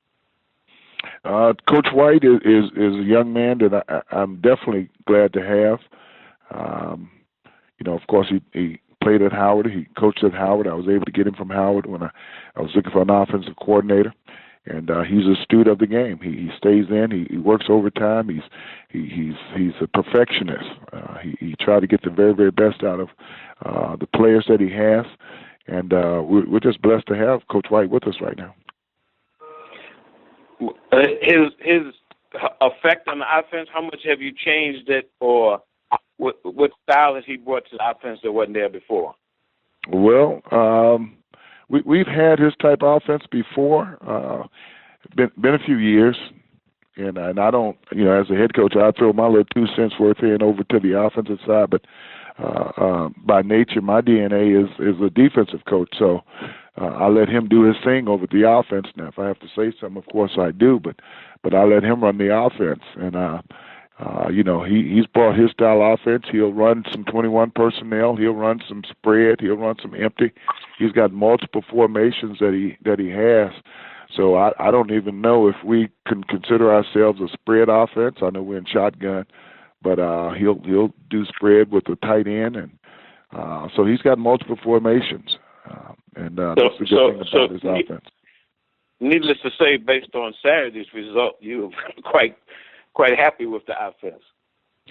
Coach White is a young man that I'm definitely glad to have. Of course, he played at Howard. He coached at Howard. I was able to get him from Howard when I was looking for an offensive coordinator. And he's a student of the game. He stays in. He works overtime. He's a perfectionist. He tried to get the very, very best out of the players that he has. And we're just blessed to have Coach White with us right now. His effect on the offense, how much have you changed it, or what style has he brought to the offense that wasn't there before? Well, we've had his type of offense before. Been a few years, and I don't, as a head coach, I throw my little 2 cents worth in over to the offensive side, but by nature, my DNA is a defensive coach, so I let him do his thing over the offense. Now, if I have to say something, of course I do, but I let him run the offense, and he's brought his style offense. He'll run some 21 personnel. He'll run some spread. He'll run some empty. He's got multiple formations that he has. So I don't even know if we can consider ourselves a spread offense. I know we're in shotgun, but he'll do spread with the tight end, and so he's got multiple formations, and that's the good thing about his offense. Needless to say, based on Saturday's result, you were quite happy with the offense.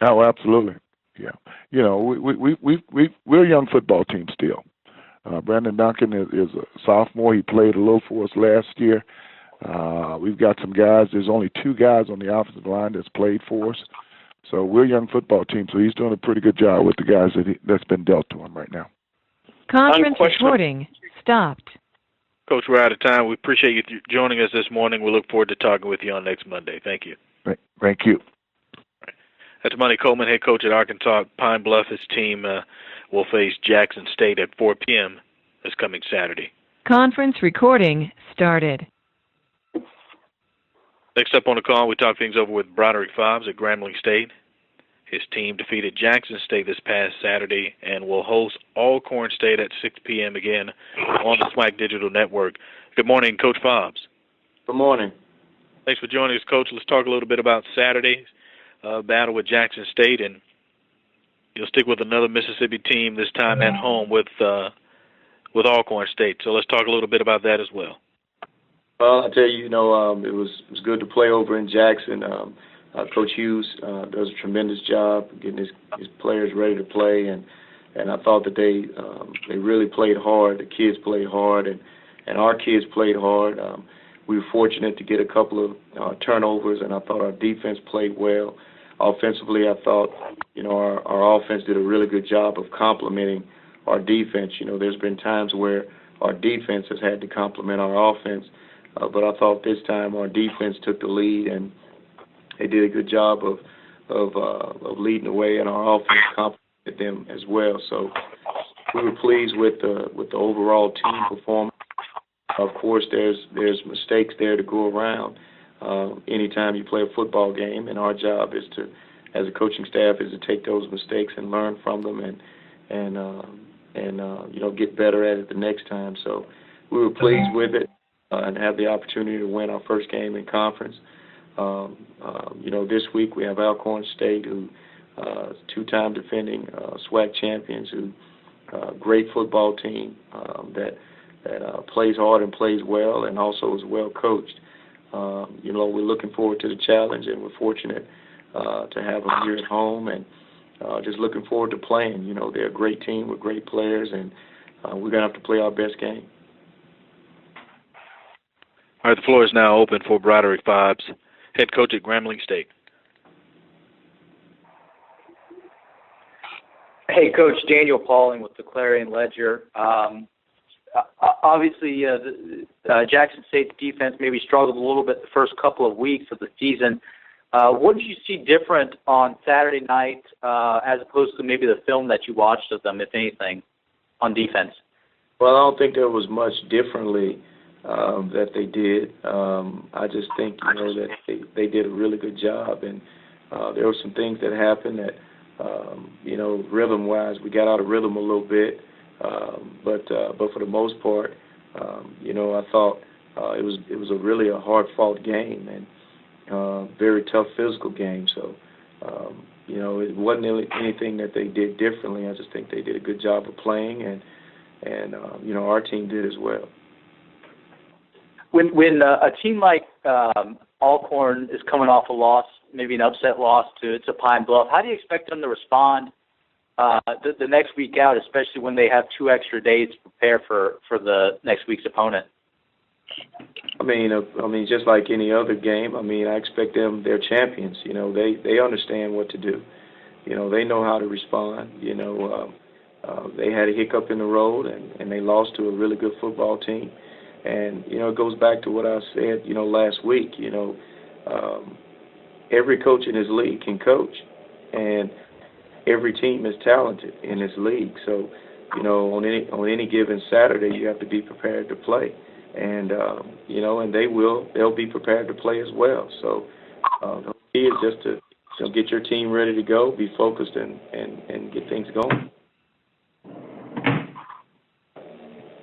Oh, absolutely. Yeah. We're a young football team still. Brandon Duncan is a sophomore. He played a little for us last year. We've got some guys. There's only 2 guys on the offensive line that's played for us. So we're a young football team. So he's doing a pretty good job with the guys that's been dealt to him right now. Conference recording stopped. Coach, we're out of time. We appreciate you joining us this morning. We look forward to talking with you on next Monday. Thank you. Thank you. That's Monte Coleman, head coach at Arkansas Pine Bluff. His team will face Jackson State at 4 p.m. this coming Saturday. Conference recording started. Next up on the call, we talk things over with Broderick Fobbs at Grambling State. His team defeated Jackson State this past Saturday and will host Alcorn State at 6 p.m. again on the SWAC Digital Network. Good morning, Coach Fobbs. Good morning. Thanks for joining us, Coach. Let's talk a little bit about Saturday's battle with Jackson State, and you'll stick with another Mississippi team this time at home with Alcorn State. So let's talk a little bit about that as well. Well, I tell you, it was good to play over in Jackson. Coach Hughes does a tremendous job getting his players ready to play, and I thought that they really played hard. The kids played hard, and our kids played hard. We were fortunate to get a couple of turnovers, and I thought our defense played well. Offensively, I thought, our offense did a really good job of complementing our defense. There's been times where our defense has had to complement our offense, but I thought this time our defense took the lead, and they did a good job of leading the way, and our offense complemented them as well. So we were pleased with the overall team performance. Of course, there's mistakes there to go around anytime you play a football game, and our job is to, as a coaching staff, is to take those mistakes and learn from them and get better at it the next time. So we were pleased with it and have the opportunity to win our first game in conference. This week we have Alcorn State, who 2-time defending SWAC champions, who great football team that plays hard and plays well, and also is well coached. We're looking forward to the challenge, and we're fortunate to have them here at home, and just looking forward to playing. They're a great team with great players, and we're going to have to play our best game. All right, the floor is now open for Broderick Fobbs, head coach at Grambling State. Hey, Coach, Daniel Pauling with the Clarion Ledger. Obviously, Jackson State's defense maybe struggled a little bit the first couple of weeks of the season. What did you see different on Saturday night as opposed to maybe the film that you watched of them, if anything, on defense? Well, I don't think there was much differently that they did. I just think, that they did a really good job, and there were some things that happened that, rhythm-wise, we got out of rhythm a little bit. But for the most part, I thought it was really a hard-fought game and very tough physical game. So, it wasn't anything that they did differently. I just think they did a good job of playing, and our team did as well. When a team like Alcorn is coming off a loss, maybe an upset loss to Pine Bluff, how do you expect them to respond the next week out, especially when they have 2 extra days to prepare for the next week's opponent? I mean, just like any other game, I expect them, they're champions. They understand what to do. They know how to respond. they had a hiccup in the road, and they lost to a really good football team. And, it goes back to what I said, last week. Every coach in this league can coach, and every team is talented in this league. So, on any given Saturday, you have to be prepared to play. And, and they'll be prepared to play as well. So the key is just to get your team ready to go, be focused, and get things going.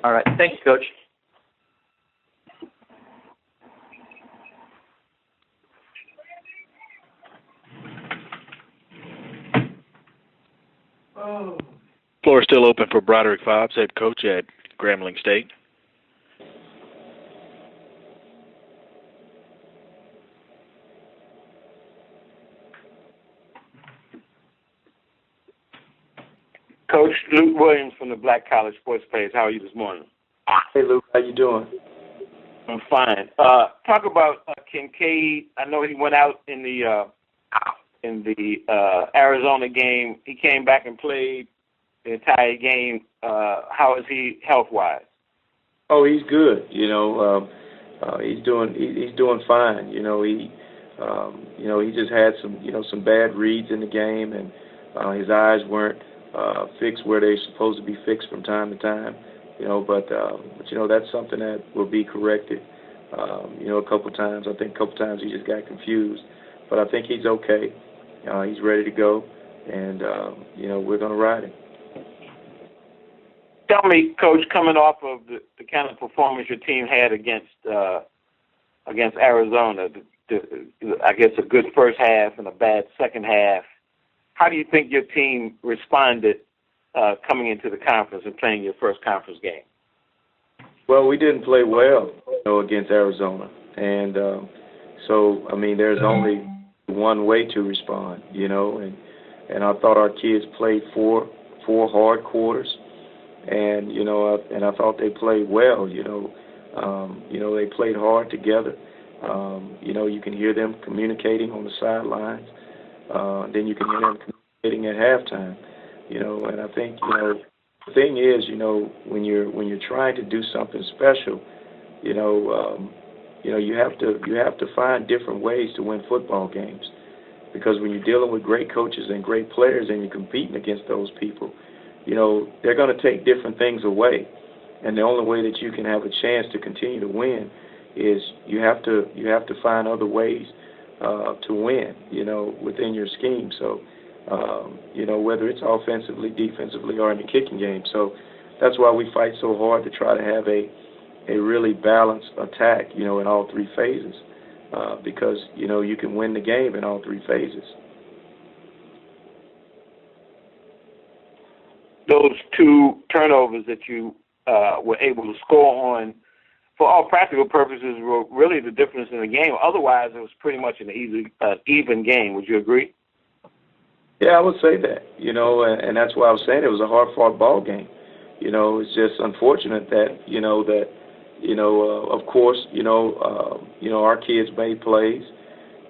All right. Thank you, Coach. Floor is still open for Broderick Fobbs, head coach at Grambling State. Coach Luke Williams from the Black College Sports Page. How are you this morning? Hey, Luke. How you doing? I'm fine. Talk about Kincaid. I know he went out in the Arizona game. He came back and played the entire game. How is he health-wise? Oh, he's good. He's doing fine. He just had some bad reads in the game, and his eyes weren't fixed where they're supposed to be fixed from time to time. But that's something that will be corrected. A couple times. I think a couple times he just got confused, but I think he's okay. He's ready to go, and we're going to ride him. Tell me, Coach, coming off of the kind of performance your team had against Arizona, I guess a good first half and a bad second half, how do you think your team responded coming into the conference and playing your first conference game? Well, we didn't play well, against Arizona, and there's only one way to respond, and I thought our kids played four hard quarters, and I thought they played well, they played hard together. You can hear them communicating on the sidelines. Then you can hear them communicating at halftime. And I think the thing is, when you're trying to do something special, you have to find different ways to win football games, because when you're dealing with great coaches and great players and you're competing against those people, they're going to take different things away, and the only way that you can have a chance to continue to win is you have to find other ways to win, within your scheme. So, whether it's offensively, defensively, or in the kicking game. So that's why we fight so hard to try to have a really balanced attack, in all three phases, because, you can win the game in all three phases. Those two turnovers that you were able to score on, for all practical purposes, were really the difference in the game. Otherwise, it was pretty much an even game. Would you agree? Yeah, I would say that, and that's why I was saying it was a hard-fought ball game. It's just unfortunate that, of course, our kids made plays,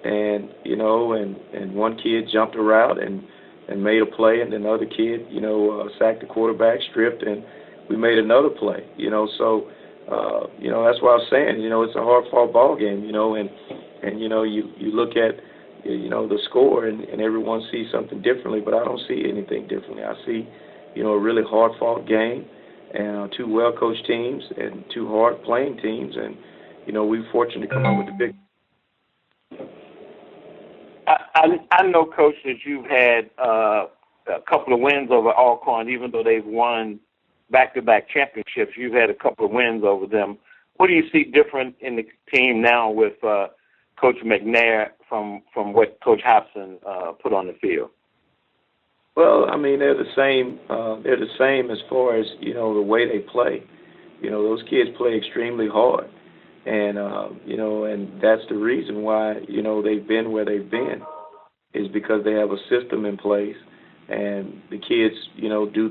and, and one kid jumped around and made a play, and then the other kid, sacked the quarterback, stripped, and we made another play, so, that's why I was saying, it's a hard-fought ball game, and you look at, the score, and everyone sees something differently, but I don't see anything differently. I see, a really hard-fought game, and two well-coached teams and two hard-playing teams, and, we're fortunate to come out with the big. I know, Coach, that you've had a couple of wins over Alcorn, even though they've won back-to-back championships. You've had a couple of wins over them. What do you see different in the team now with Coach McNair from what Coach Hobson put on the field? Well, they're the same. They're the same as far as the way they play. Those kids play extremely hard, and and that's the reason why they've been where they've been, is because they have a system in place, and the kids do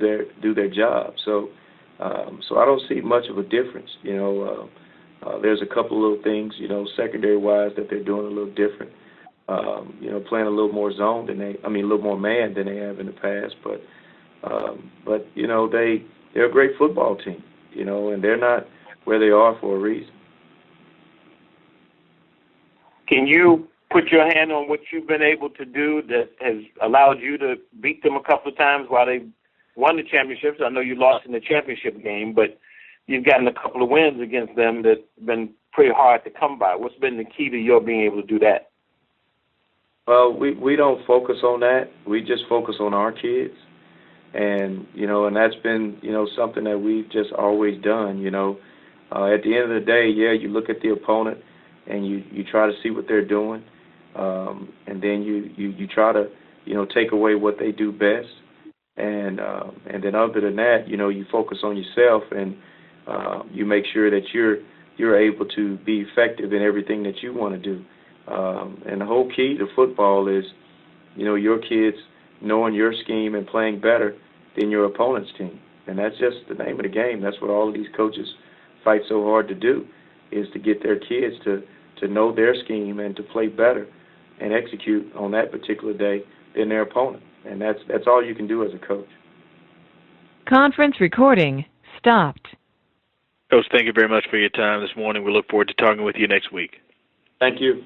their job. So I don't see much of a difference. There's a couple of little things, secondary-wise, that they're doing a little different. Playing a little more zone a little more man than they have in the past. But But they're a great football team, and they're not where they are for a reason. Can you put your hand on what you've been able to do that has allowed you to beat them a couple of times while they won the championships? I know you lost in the championship game, but you've gotten a couple of wins against them that have been pretty hard to come by. What's been the key to your being able to do that? Well, we don't focus on that. We just focus on our kids. And, and that's been, something that we've just always done, At the end of the day, you look at the opponent and you try to see what they're doing. And then you try to, take away what they do best. And then other than that, you focus on yourself and you make sure that you're able to be effective in everything that you want to do. And the whole key to football is, your kids knowing your scheme and playing better than your opponent's team. And that's just the name of the game. That's what all of these coaches fight so hard to do, is to get their kids to know their scheme and to play better and execute on that particular day than their opponent. And that's all you can do as a coach. Conference recording stopped. Coach, thank you very much for your time this morning. We look forward to talking with you next week. Thank you.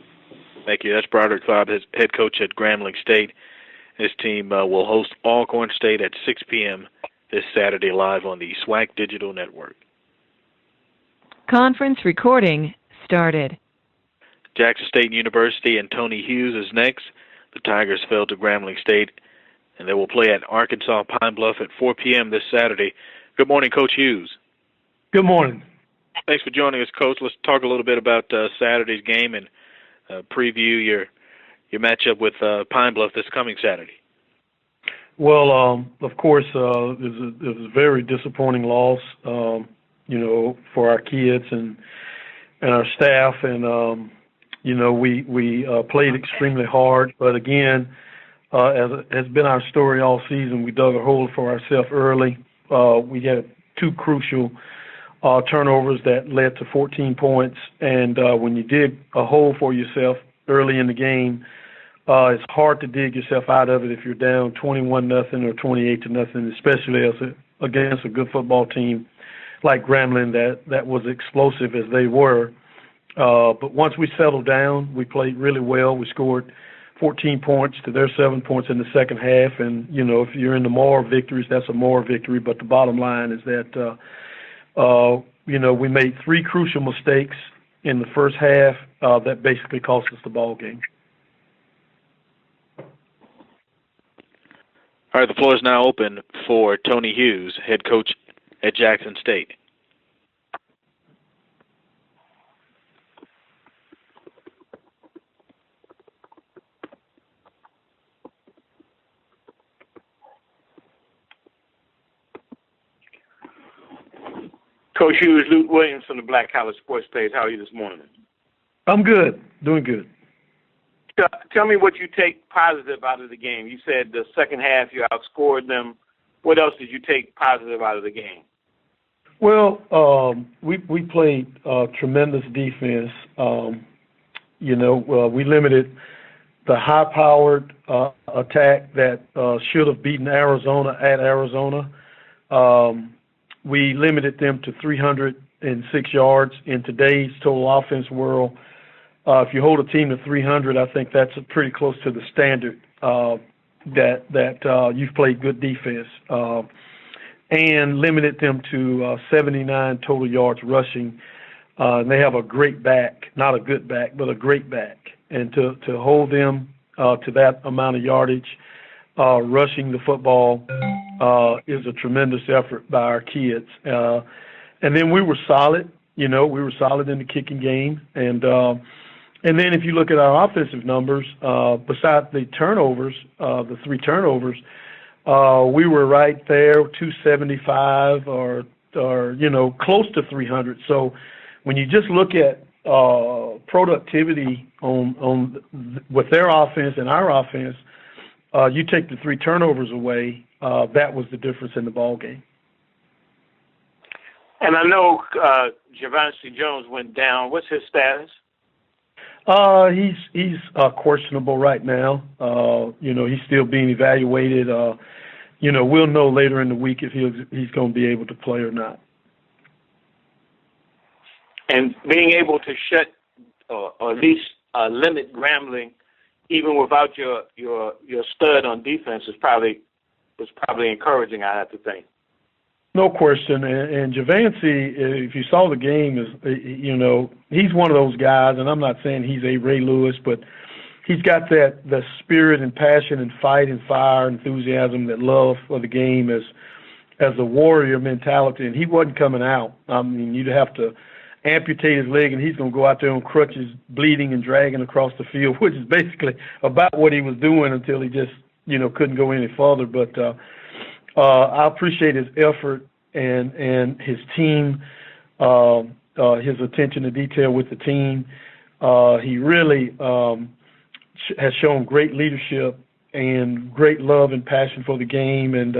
Thank you. That's Broderick, Fobbs, head coach at Grambling State. His team will host Alcorn State at 6 p.m. this Saturday live on the SWAC Digital Network. Conference recording started. Jackson State University and Tony Hughes is next. The Tigers fell to Grambling State, and they will play at Arkansas Pine Bluff at 4 p.m. this Saturday. Good morning, Coach Hughes. Good morning. Thanks for joining us, Coach. Let's talk a little bit about Saturday's game and preview your matchup with Pine Bluff this coming Saturday. Well, of course, it was a very disappointing loss, for our kids and our staff. And, we played extremely hard. But, again, as has been our story all season, we dug a hole for ourselves early. We had two crucial turnovers that led to 14 points. And when you dig a hole for yourself early in the game, it's hard to dig yourself out of it if you're down 21-0 or 28-0, especially against a good football team like Grambling that was explosive as they were. But once we settled down, we played really well. We scored 14 points to their 7 points in the second half. And, if you're in the more victories, that's a more victory. But the bottom line is that, we made three crucial mistakes in the first half that basically cost us the ball game. All right, the floor is now open for Tony Hughes, head coach at Jackson State. Coach Hughes, Luke Williams from the Black College Sports Page. How are you this morning? I'm good. Doing good. Tell me what you take positive out of the game. You said the second half you outscored them. What else did you take positive out of the game? Well, we played tremendous defense. We limited the high-powered attack that should have beaten Arizona at Arizona. We limited them to 306 yards in today's total offense world. If you hold a team to 300, I think that's pretty close to the standard that you've played good defense. And limited them to 79 total yards rushing. And they have a great back, not a good back, but a great back. And to hold them to that amount of yardage, rushing the football, is a tremendous effort by our kids. And then we were solid. We were solid in the kicking game. And then if you look at our offensive numbers, besides the turnovers, the three turnovers, we were right there, 275 or close to 300. So when you just look at productivity with their offense and our offense, you take the three turnovers away, that was the difference in the ball game. And I know Javonte Jones went down. What's his status? He's questionable right now. He's still being evaluated. we'll know later in the week if he's going to be able to play or not. And being able to shut or at least limit Grambling, even without your stud on defense, was probably encouraging, I have to think. No question. And Javancy, if you saw the game, he's one of those guys, and I'm not saying he's a Ray Lewis, but he's got the spirit and passion and fight and fire, enthusiasm, that love for the game as a warrior mentality, and he wasn't coming out. I mean, you'd have to amputate his leg, and he's going to go out there on crutches, bleeding and dragging across the field, which is basically about what he was doing until he just, couldn't go any further. But I appreciate his effort and his team, his attention to detail with the team. He really has shown great leadership and great love and passion for the game, and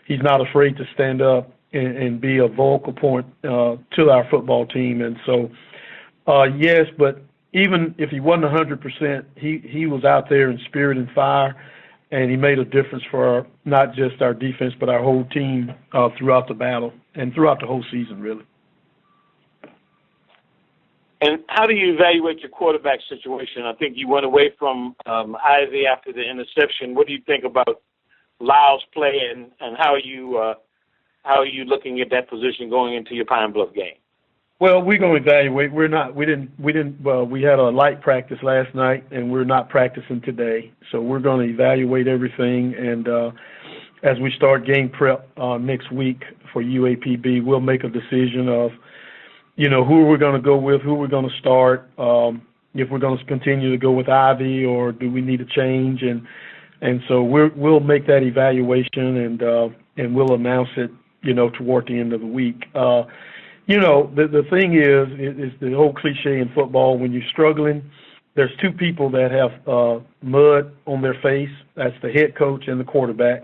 he's not afraid to stand up and be a vocal point to our football team. And so, yes, but even if he wasn't 100%, he was out there in spirit and fire, and he made a difference for not just our defense but our whole team throughout the battle and throughout the whole season, really. And how do you evaluate your quarterback situation? I think you went away from Ivy after the interception. What do you think about Lyle's play, and how are you looking at that position going into your Pine Bluff game? Well, we're going to evaluate. We had a light practice last night, and we're not practicing today. So we're going to evaluate everything, and as we start game prep next week for UAPB, we'll make a decision of, who we're going to go with, who we're going to start, if we're going to continue to go with Ivy or do we need a change, and so we'll make that evaluation, and we'll announce it, toward the end of the week. The thing is the whole cliche in football: when you're struggling, there's two people that have mud on their face. That's the head coach and the quarterback.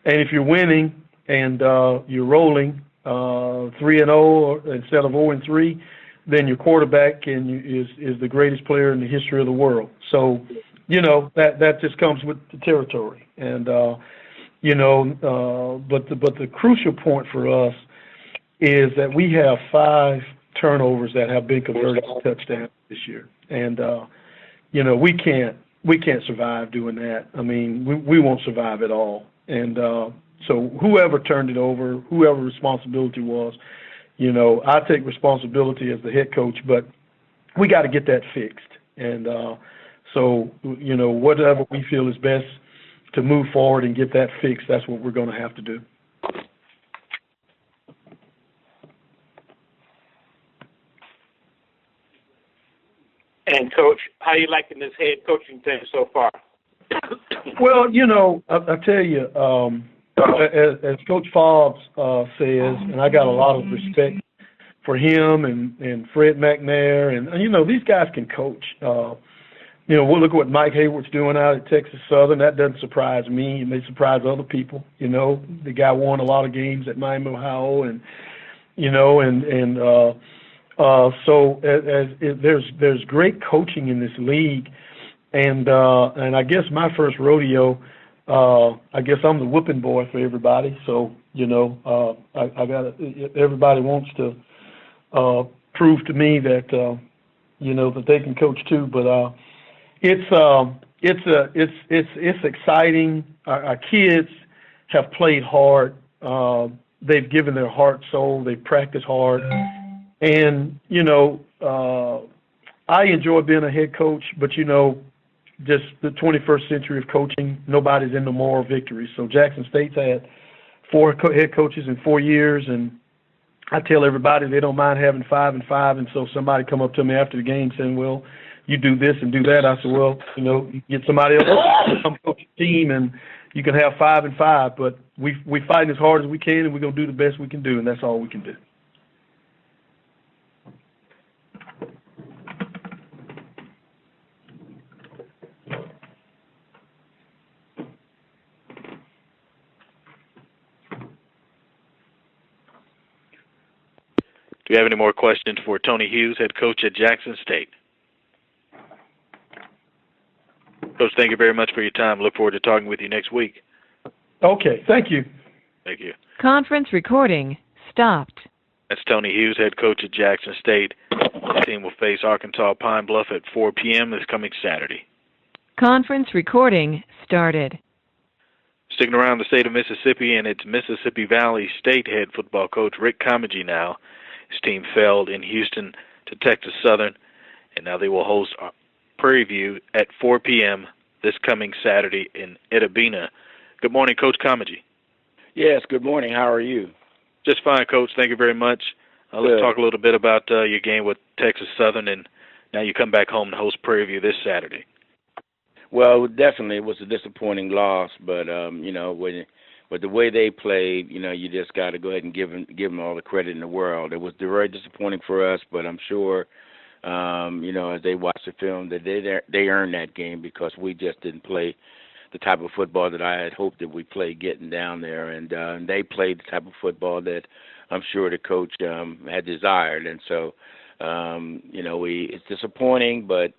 And if you're winning and you're rolling 3-0 instead of 0-3, then your quarterback is the greatest player in the history of the world. So, that just comes with the territory. And but the crucial point for us is that we have 5 turnovers that have been converted to touchdowns this year, and we can't survive doing that. I mean, we won't survive at all. And so whoever turned it over, whoever responsibility was, I take responsibility as the head coach, but we got to get that fixed. And so whatever we feel is best to move forward and get that fixed, that's what we're going to have to do. And, Coach, how are you liking this head coaching thing so far? Well, I tell you, as Coach Fobbs says, and I got a lot of respect for him and Fred McNair, and these guys can coach. We'll look at what Mike Haywood's doing out at Texas Southern. That doesn't surprise me. It may surprise other people. The guy won a lot of games at Miami, Ohio, and so there's great coaching in this league, and I guess my first rodeo, I guess I'm the whooping boy for everybody. So I got everybody wants to prove to me that that they can coach too. But it's exciting. Our kids have played hard. They've given their heart, soul. They've practiced hard. And, I enjoy being a head coach, but, just the 21st century of coaching, nobody's in the moral victory. So Jackson State's had 4 head coaches in 4 years, and I tell everybody they don't mind having 5 and 5. And so somebody come up to me after the game saying, well, you do this and do that. I said, well, you get somebody else to come coach your team, and you can have 5 and 5. But we fight as hard as we can, and we're going to do the best we can do, and that's all we can do. Do you have any more questions for Tony Hughes, head coach at Jackson State? Coach, thank you very much for your time. Look forward to talking with you next week. Okay, thank you. Thank you. Conference recording stopped. That's Tony Hughes, head coach at Jackson State. The team will face Arkansas Pine Bluff at 4 p.m. this coming Saturday. Conference recording started. Sticking around the state of Mississippi, and it's Mississippi Valley State head football coach Rick Comegy now. His team failed in Houston to Texas Southern, and now they will host Prairie View at 4 p.m. this coming Saturday in Edabina. Good morning, Coach Comegy. Yes, good morning. How are you? Just fine, Coach. Thank you very much. Let's talk a little bit about your game with Texas Southern, and now you come back home to host Prairie View this Saturday. Well, definitely it was a disappointing loss, but with the way they played, you just got to go ahead and give them all the credit in the world. It was very disappointing for us, but I'm sure, as they watch the film, that they earned that game because we just didn't play the type of football that I had hoped that we played getting down there, and they played the type of football that I'm sure the coach had desired, and so it's disappointing, but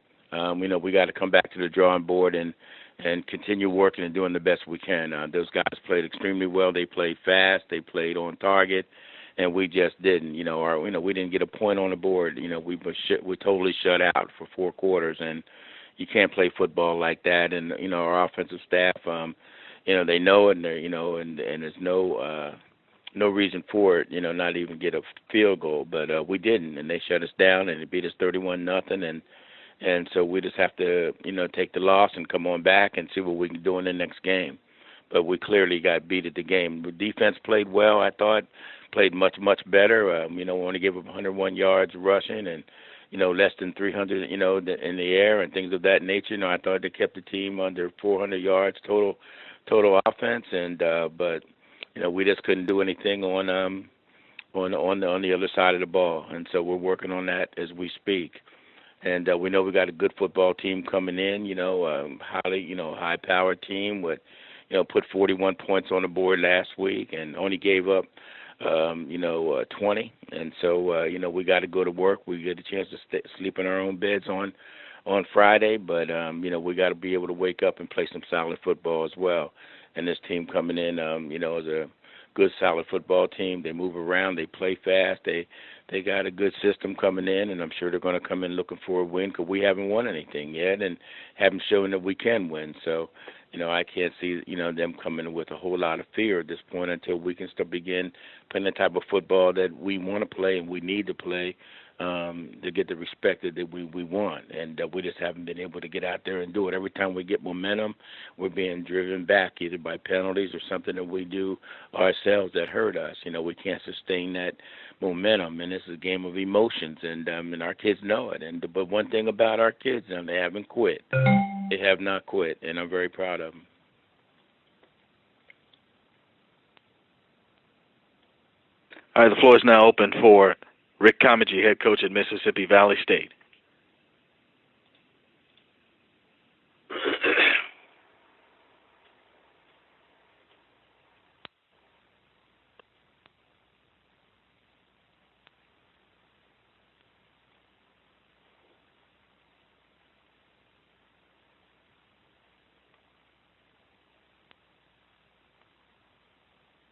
we got to come back to the drawing board and continue working and doing the best we can. Those guys played extremely well. They played fast. They played on target, and we just didn't. We didn't get a point on the board. We totally shut out for 4 quarters, and you can't play football like that. And our offensive staff, they know it, and and there's no reason for it. Not even get a field goal, but we didn't, and they shut us down, and it beat us 31-0, and so we just have to, take the loss and come on back and see what we can do in the next game. But we clearly got beat at the game. The defense played well, I thought, played much, much better. We only gave up 101 yards rushing and, less than 300, in the air and things of that nature. I thought they kept the team under 400 yards total offense, and but we just couldn't do anything on the other side of the ball, and so we're working on that as we speak. And we know we got a good football team coming in, highly, high-powered team with, put 41 points on the board last week and only gave up, 20. And so, we got to go to work. We get a chance to sleep in our own beds on Friday, but, we got to be able to wake up and play some solid football as well. And this team coming in, is a good, solid football team. They move around. They play fast. They got a good system coming in, and I'm sure they're going to come in looking for a win because we haven't won anything yet and haven't shown that we can win. So, I can't see, them coming with a whole lot of fear at this point until we can begin playing the type of football that we want to play and we need to play to get the respect that we want. And we just haven't been able to get out there and do it. Every time we get momentum, we're being driven back either by penalties or something that we do ourselves that hurt us. We can't sustain that momentum, and this is a game of emotions, and our kids know it. But one thing about our kids, they haven't quit. They have not quit, and I'm very proud of them. All right, the floor is now open for Rick Comegy, head coach at Mississippi Valley State.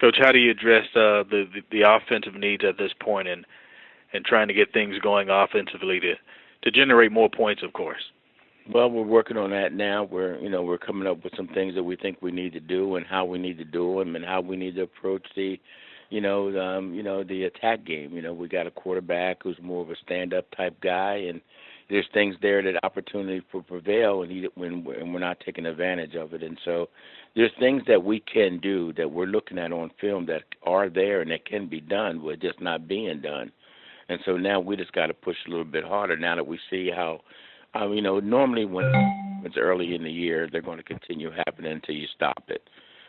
Coach, how do you address the offensive needs at this point and trying to get things going offensively to generate more points, of course? Well, we're working on that now. We're coming up with some things that we think we need to do and how we need to do them and how we need to approach the attack game. We got a quarterback who's more of a stand-up type guy, and there's things there that opportunity for prevail, and we're not taking advantage of it. And so there's things that we can do that we're looking at on film that are there and that can be done, but just not being done. And so now we just got to push a little bit harder now that we see how, normally when it's early in the year, they're going to continue happening until you stop it.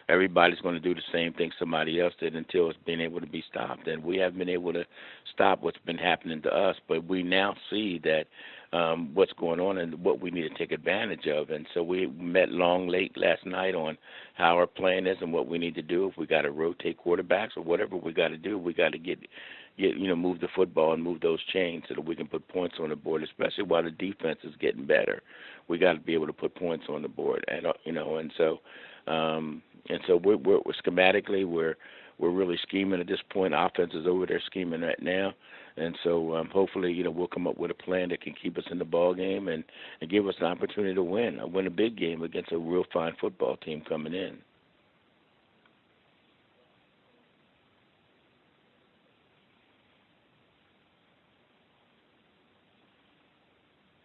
Everybody's going to do the same thing somebody else did until it's been able to be stopped. And we haven't been able to stop what's been happening to us, but we now see that what's going on and what we need to take advantage of. And so we met late last night on how our plan is and what we need to do. If we got to rotate quarterbacks or whatever we got to do, we got to get move the football and move those chains so that we can put points on the board, especially while the defense is getting better. We got to be able to put points on the board, and so And so we're schematically we're really scheming at this point. Offense is over there scheming right now. And so hopefully, we'll come up with a plan that can keep us in the ball game and give us an opportunity to win a big game against a real fine football team coming in.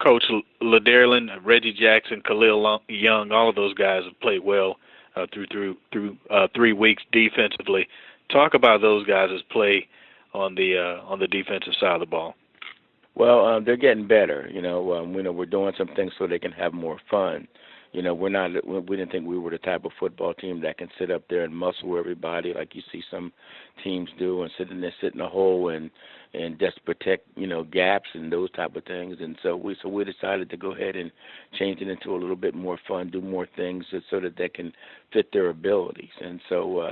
Coach Lederlin, Reggie Jackson, Khalil Young, all of those guys have played well through 3 weeks defensively. Talk about those guys' play on the defensive side of the ball. Well, they're getting better. We're doing some things so they can have more fun. We didn't think we were the type of football team that can sit up there and muscle everybody like you see some teams do and sit in a hole and just protect, gaps and those type of things. And so we decided to go ahead and change it into a little bit more fun, do more things so that they can fit their abilities. And so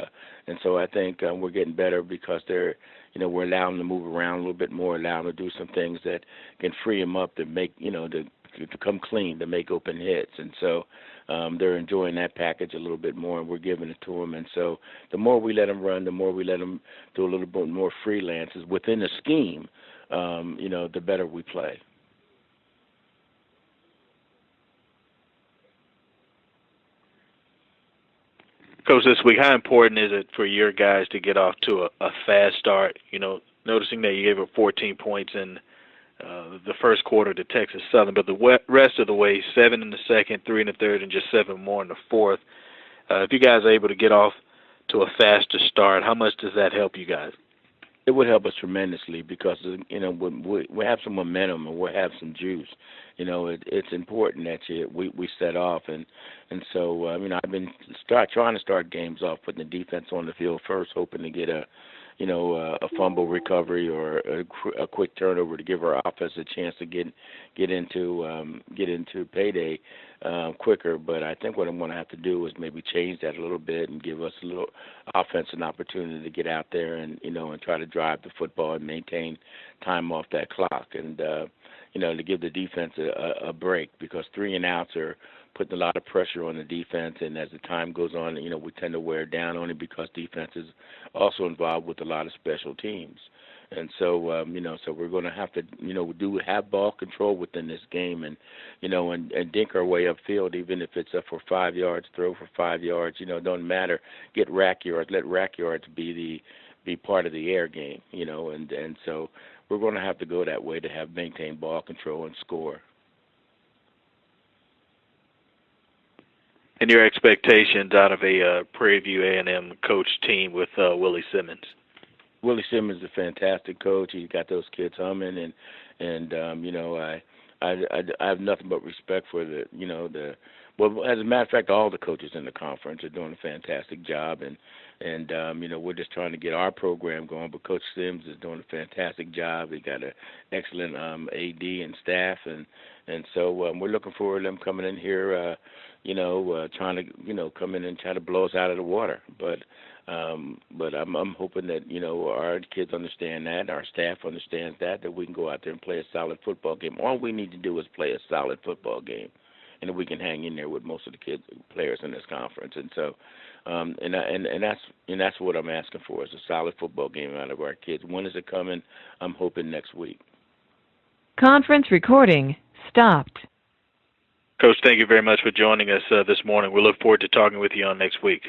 I think we're getting better because they're, we're allowing them to move around a little bit more, allowing them to do some things that can free them up to make, to come clean, to make open hits. And so they're enjoying that package a little bit more, and we're giving it to them. And so the more we let them run, the more we let them do a little bit more freelances within the scheme, the better we play. Coach, this week, how important is it for your guys to get off to a fast start? Noticing that you gave up 14 points in the first quarter to Texas Southern, but the rest of the way, 7 in the second, 3 in the third, and just 7 more in the fourth. If you guys are able to get off to a faster start, how much does that help you guys? It would help us tremendously because, we have some momentum and we'll have some juice. It's important that we set off. And so, I've been trying to start games off putting the defense on the field first, hoping to get a fumble recovery or a quick turnover to give our offense a chance to get into payday quicker. But I think what I'm going to have to do is maybe change that a little bit and give us a little offense an opportunity to get out there and and try to drive the football and maintain time off that clock and to give the defense a break because 3 and outs are putting a lot of pressure on the defense, and as the time goes on, we tend to wear down on it because defense is also involved with a lot of special teams. And so, so we're going to have to, have ball control within this game and dink our way upfield, even if it's up for 5 yards, throw for 5 yards, don't matter. Get rack yards, let rack yards be part of the air game, and so we're going to have to go that way to maintain ball control and score. And your expectations out of a Prairie View A&M coach team with Willie Simmons? Willie Simmons is a fantastic coach. He's got those kids humming, and I have nothing but respect for well, as a matter of fact, all the coaches in the conference are doing a fantastic job, and we're just trying to get our program going. But Coach Sims is doing a fantastic job. He got an excellent AD and staff, and so we're looking forward to them coming in here. Trying to come in and try to blow us out of the water. But I'm hoping that our kids understand that, our staff understands that we can go out there and play a solid football game. All we need to do is play a solid football game, and we can hang in there with most of the players in this conference. And so, and that's what I'm asking for is a solid football game out of our kids. When is it coming? I'm hoping next week. Conference recording stopped. Coach, thank you very much for joining us this morning. We look forward to talking with you on next week.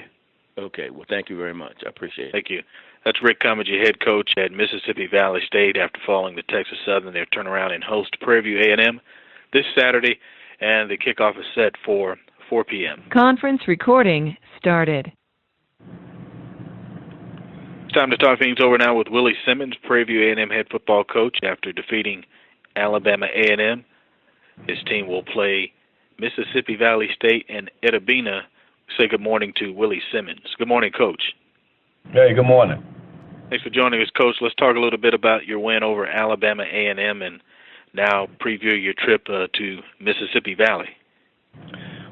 Okay. Well, thank you very much. I appreciate it. Thank you. That's Rick Comegy, head coach at Mississippi Valley State. After falling to Texas Southern, they'll turn around and host Prairie View A&M this Saturday, and the kickoff is set for 4 p.m. Conference recording started. It's time to talk things over now with Willie Simmons, Prairie View A&M head football coach. After defeating Alabama A&M, his team will play Mississippi Valley State and Edabina. Say good morning to Willie Simmons. Good morning, Coach. Hey, good morning. Thanks for joining us, Coach. Let's talk a little bit about your win over Alabama A&M and now preview your trip to Mississippi Valley.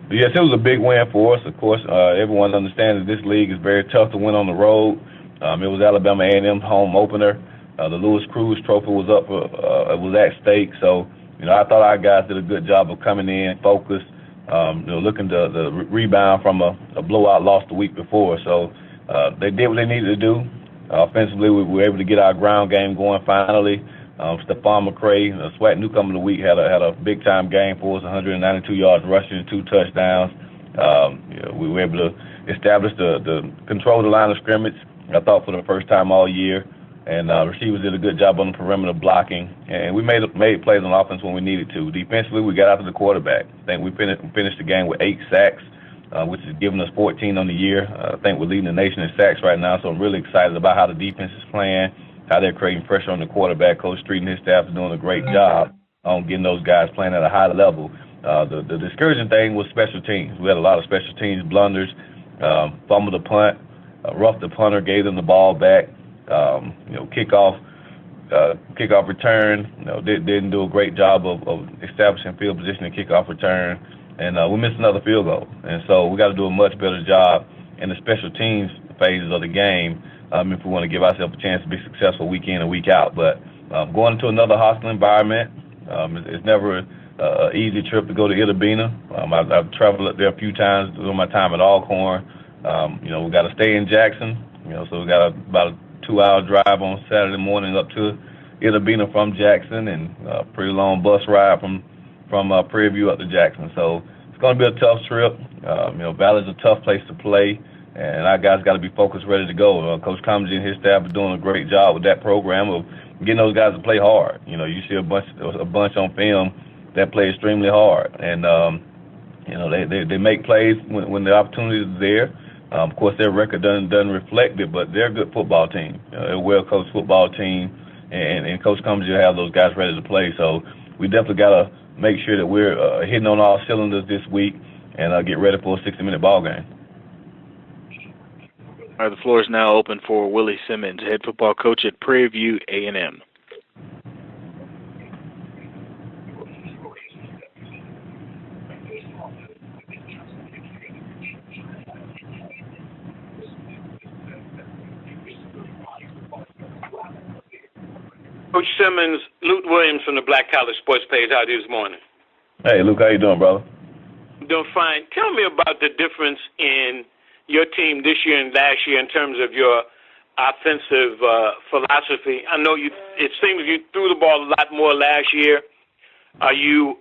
Yes, it was a big win for us. Of course, everyone understands that this league is very tough to win on the road. It was Alabama A&M's home opener. The Lewis Cruz Trophy was it was at stake. So, I thought our guys did a good job of coming in, focused, looking to rebound from a blowout loss the week before. So they did what they needed to do. Offensively, we were able to get our ground game going finally. Stephon McCray, SWAC newcomer of the week, had a big-time game for us, 192 yards rushing and 2 touchdowns. We were able to establish control the line of scrimmage, I thought, for the first time all year. And receivers did a good job on the perimeter blocking. And we made plays on offense when we needed to. Defensively, we got after the quarterback. I think we finished the game with 8 sacks, which is giving us 14 on the year. I think we're leading the nation in sacks right now, so I'm really excited about how the defense is playing, how they're creating pressure on the quarterback. Coach Street and his staff are doing a great job on getting those guys playing at a high level. The discouraging thing was special teams. We had a lot of special teams blunders, fumbled the punt, roughed the punter, gave them the ball back. Kickoff return, didn't do a great job of establishing field position and kickoff return, and we missed another field goal. And so we got to do a much better job in the special teams phases of the game if we want to give ourselves a chance to be successful week in and week out. But going into another hostile environment, it's never an easy trip to go to Itabena. I've traveled up there a few times during my time at Alcorn. We got to stay in Jackson, so we got about a 2-hour drive on Saturday morning up to Itabena from Jackson, and a pretty long bus ride from Prairie up to Jackson. So it's going to be a tough trip. Valley's a tough place to play, and our guys got to be focused, ready to go. Coach Comegy and his staff are doing a great job with that program of getting those guys to play hard. You see a bunch on film that play extremely hard, and they make plays when the opportunity is there. Of course, their record doesn't reflect it, but they're a good football team. They're a well-coached football team, and Coach Comegy will have those guys ready to play. So we definitely got to make sure that we're hitting on all cylinders this week and get ready for a 60-minute ball game. All right, the floor is now open for Willie Simmons, head football coach at Prairie View A&M. Coach Simmons, Luke Williams from the Black College Sports Page. How are you this morning? Hey, Luke, how you doing, brother? I'm doing fine. Tell me about the difference in your team this year and last year in terms of your offensive philosophy. I know it seems you threw the ball a lot more last year. Are you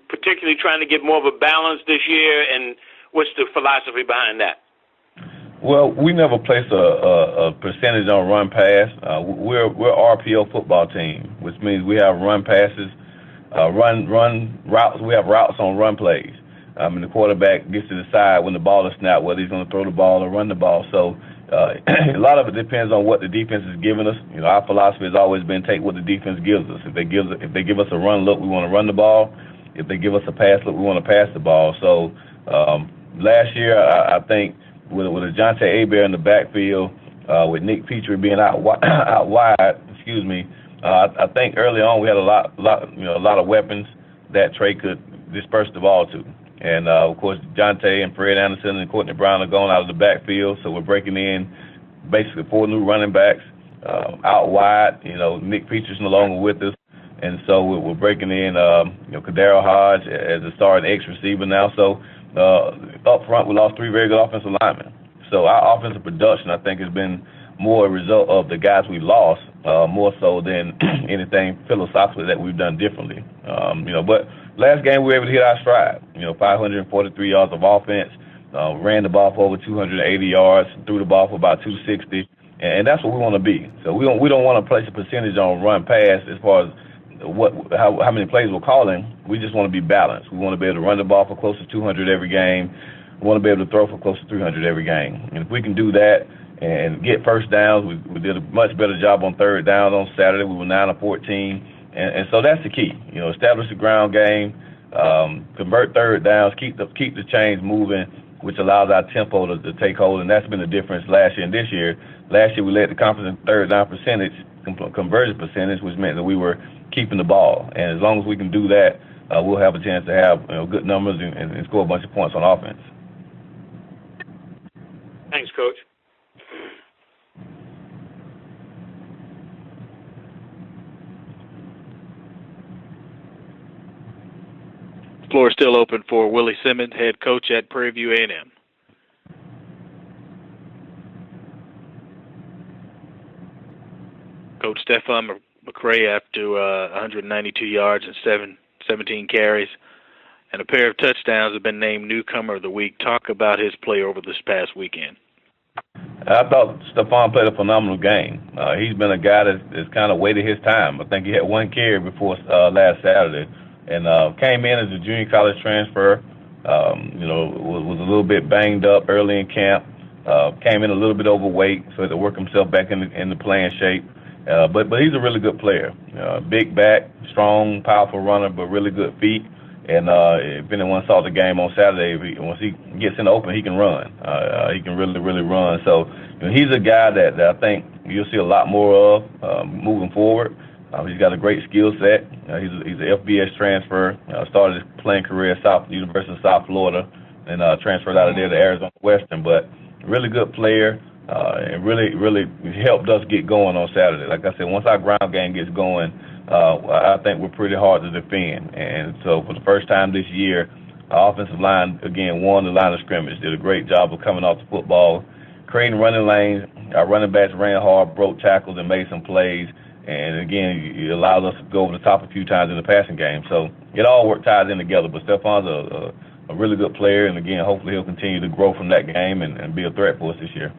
particularly trying to get more of a balance this year, and what's the philosophy behind that? Well, we never place a percentage on run pass. We're RPO football team, which means we have run passes, run routes. We have routes on run plays. And the quarterback gets to decide when the ball is snapped whether he's going to throw the ball or run the ball. So a lot of it depends on what the defense is giving us. Our philosophy has always been take what the defense gives us. If they give us a run look, we want to run the ball. If they give us a pass look, we want to pass the ball. So last year, I think with a Jonte Hebert in the backfield, with Nick Petrie being out wide, I think early on we had a lot of weapons that Trey could disperse the ball to. And, of course, Jonte and Fred Anderson and Courtney Brown are going out of the backfield, so we're breaking in basically 4 new running backs out wide. Nick Petrie's no longer with us, and so we're breaking in, Kadaro Hodge as a starting X receiver now. So up front, we lost 3 very good offensive linemen. So our offensive production, I think, has been more a result of the guys we lost, more so than anything philosophically that we've done differently. But last game we were able to hit our stride. 543 yards of offense, ran the ball for over 280 yards, threw the ball for about 260, and that's what we want to be. So we don't want to place a percentage on run pass as far as how many plays we're calling. We just want to be balanced. We want to be able to run the ball for close to 200 every game. We want to be able to throw for close to 300 every game. And if we can do that and get first downs, we did a much better job on third down on Saturday. We were 9 of 14. And so that's the key. Establish the ground game, convert third downs, keep the chains moving, which allows our tempo to take hold. And that's been the difference last year and this year. Last year we led the conference in third down percentage, conversion percentage, which meant that we were keeping the ball. And as long as we can do that, we'll have a chance to have good numbers and score a bunch of points on offense. Thanks, Coach. Floor is still open for Willie Simmons, head coach at Prairie View A&M. Coach Stefan McNair after 192 yards and 17 carries and a pair of touchdowns have been named Newcomer of the Week. Talk about his play over this past weekend. I thought Stephon played a phenomenal game. He's been a guy that's kind of waited his time. I think he had one carry before last Saturday, and came in as a junior college transfer. Was a little bit banged up early in camp. Came in a little bit overweight, so had to work himself back in the playing shape. But he's a really good player. Big back, strong, powerful runner, but really good feet. And if anyone saw the game on Saturday, once he gets in the open, he can run. He can really, really run. So he's a guy that I think you'll see a lot more of moving forward. He's got a great skill set. He's an FBS transfer. Started his playing career at University of South Florida and transferred out of there to Arizona Western. But really good player. And really, really helped us get going on Saturday. Like I said, once our ground game gets going, I think we're pretty hard to defend. And so for the first time this year, our offensive line, again, won the line of scrimmage, did a great job of coming off the football, creating running lanes. Our running backs ran hard, broke tackles, and made some plays. And, again, it allowed us to go over the top a few times in the passing game. So it all ties in together. But Stephon's a really good player, and, again, hopefully he'll continue to grow from that game and be a threat for us this year.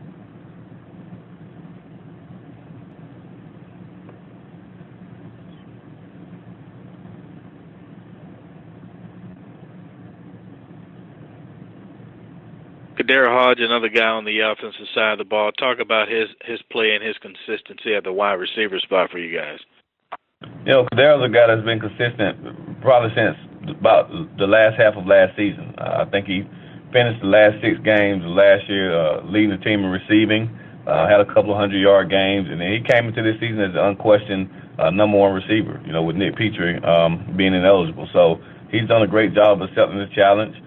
Kadara Hodge, another guy on the offensive side of the ball. Talk about his play and his consistency at the wide receiver spot for you guys. Kadara's a guy that's been consistent probably since about the last half of last season. I think he finished the last 6 games of last year leading the team in receiving, had a couple of 100-yard games, and then he came into this season as an unquestioned number 1 receiver, with Nick Petrie being ineligible. So he's done a great job of accepting the challenge.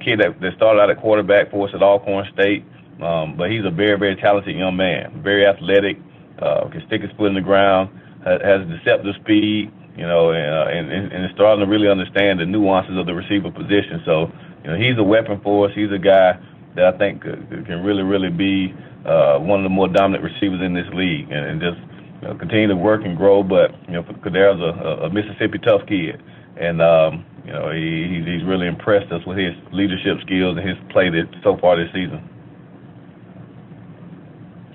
Kid that started out at quarterback for us at Alcorn State, but he's a very, very talented young man, very athletic, can stick his foot in the ground, has deceptive speed, and is starting to really understand the nuances of the receiver position. So, he's a weapon for us. He's a guy that I think can really, really be one of the more dominant receivers in this league, and just continue to work and grow. But Kadara's a Mississippi tough kid, and he's really impressed us with his leadership skills and his play so far this season.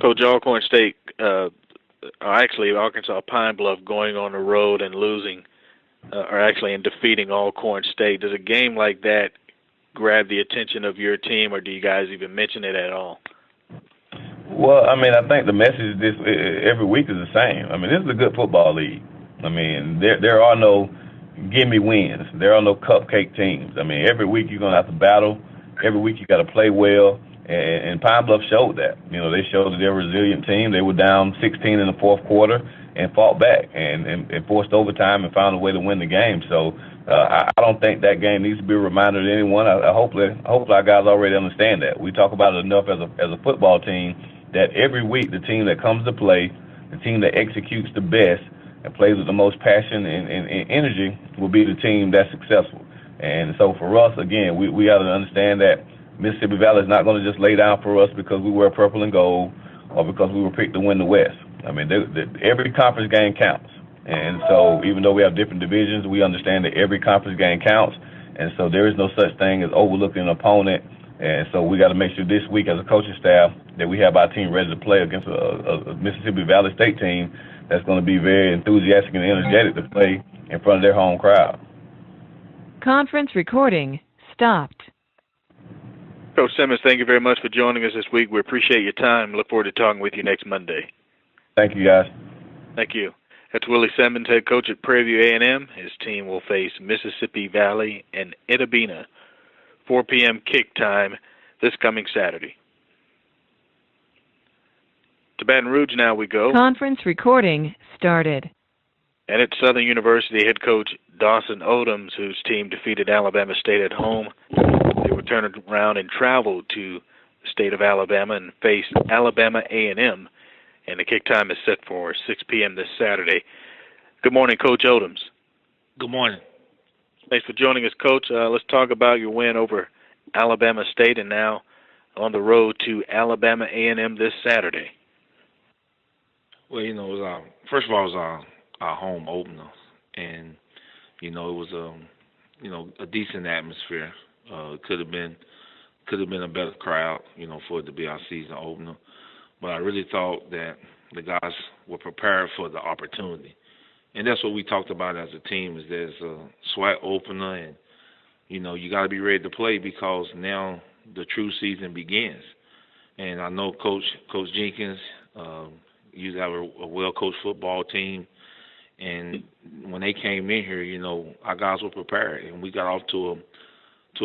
Coach, Alcorn State, actually Arkansas Pine Bluff going on the road and losing, or actually in defeating Alcorn State. Does a game like that grab the attention of your team, or do you guys even mention it at all? Well, I think the message every week is the same. This is a good football league. There are no gimme wins. There are no cupcake teams. Every week you're going to have to battle. Every week you got to play well. And Pine Bluff showed that. They showed that they're a resilient team. They were down 16 in the fourth quarter and fought back and forced overtime and found a way to win the game. So I don't think that game needs to be a reminder to anyone. Hopefully our guys already understand that. We talk about it enough as a football team that every week the team that comes to play, the team that executes the best and plays with the most passion and energy will be the team that's successful. And so for us, again, we got to understand that Mississippi Valley is not going to just lay down for us because we wear purple and gold or because we were picked to win the West. Every conference game counts. And so even though we have different divisions, we understand that every conference game counts. And so there is no such thing as overlooking an opponent. And so we got to make sure this week as a coaching staff that we have our team ready to play against a Mississippi Valley State team that's going to be very enthusiastic and energetic to play in front of their home crowd. Conference recording stopped. Coach Simmons, thank you very much for joining us this week. We appreciate your time. Look forward to talking with you next Monday. Thank you, guys. Thank you. That's Willie Simmons, head coach at Prairie View A&M. His team will face Mississippi Valley and Itabena, 4 p.m. kick time this coming Saturday. To Baton Rouge now we go. Conference recording started. And at Southern University, head coach Dawson Odums, whose team defeated Alabama State at home. They will turn around and travel to the state of Alabama and face Alabama A&M. And the kick time is set for 6 p.m. this Saturday. Good morning, Coach Odums. Good morning. Thanks for joining us, Coach. Let's talk about your win over Alabama State and now on the road to Alabama A&M this Saturday. Well, it was first of all, it was our home opener, and it was a decent atmosphere. It could have been a better crowd, for it to be our season opener. But I really thought that the guys were prepared for the opportunity, and that's what we talked about as a team. Is there's a SWAC opener, and you got to be ready to play because now the true season begins. And I know Coach Jenkins. You have a well-coached football team, and when they came in here, our guys were prepared, and we got off to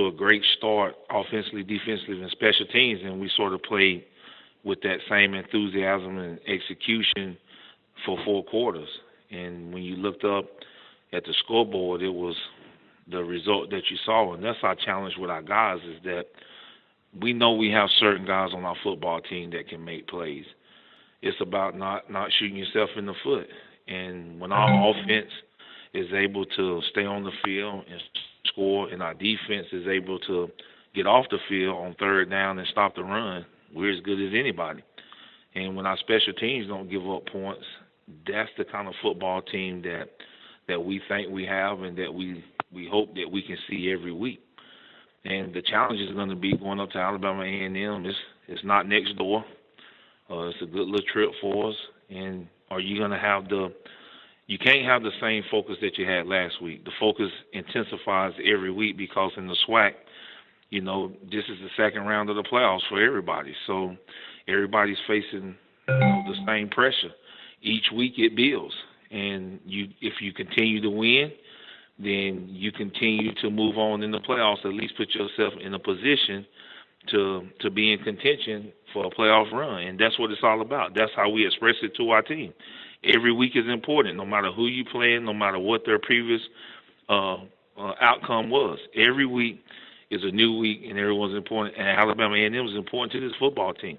a great start offensively, defensively, and special teams, and we sort of played with that same enthusiasm and execution for 4 quarters. And when you looked up at the scoreboard, it was the result that you saw, and that's our challenge with our guys is that we know we have certain guys on our football team that can make plays. It's about not shooting yourself in the foot. And when our offense is able to stay on the field and score and our defense is able to get off the field on third down and stop the run, we're as good as anybody. And when our special teams don't give up points, that's the kind of football team that we think we have and that we hope that we can see every week. And the challenge is going to be going up to Alabama A&M. It's not next door. It's a good little trip for us. And are you going to have you can't have the same focus that you had last week. The focus intensifies every week because in the SWAC, this is the second round of the playoffs for everybody. So everybody's facing the same pressure. Each week it builds. And if you continue to win, then you continue to move on in the playoffs, at least put yourself in a position to be in contention for a playoff run. And that's what it's all about. That's how we express it to our team. Every week is important, no matter who you playing, no matter what their previous outcome was. Every week is a new week, and everyone's important. And Alabama A&M is important to this football team.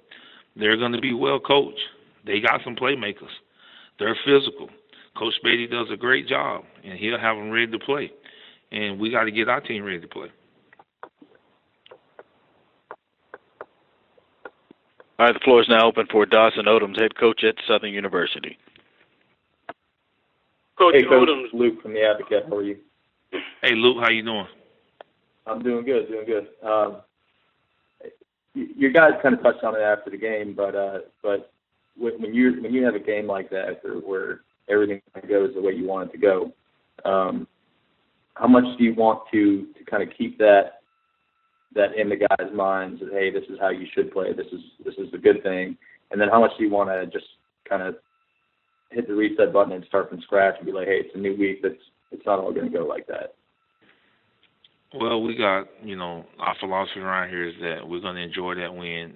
They're going to be well coached. They got some playmakers. They're physical. Coach Spady does a great job, and he'll have them ready to play. And we got to get our team ready to play. All right, the floor is now open for Dawson Odums, head coach at Southern University. Coach Odums, Luke from the Advocate. How are you? Hey, Luke, how you doing? I'm doing good. You guys kind of touched on it after the game, but when you have a game like that where everything goes the way you want it to go, how much do you want to kind of keep that in the guys' minds that, hey, this is how you should play, this is a good thing, and then how much do you want to just kind of hit the reset button and start from scratch and be like, hey, it's a new week, it's not all going to go like that? Well, we got, our philosophy around here is that we're going to enjoy that win.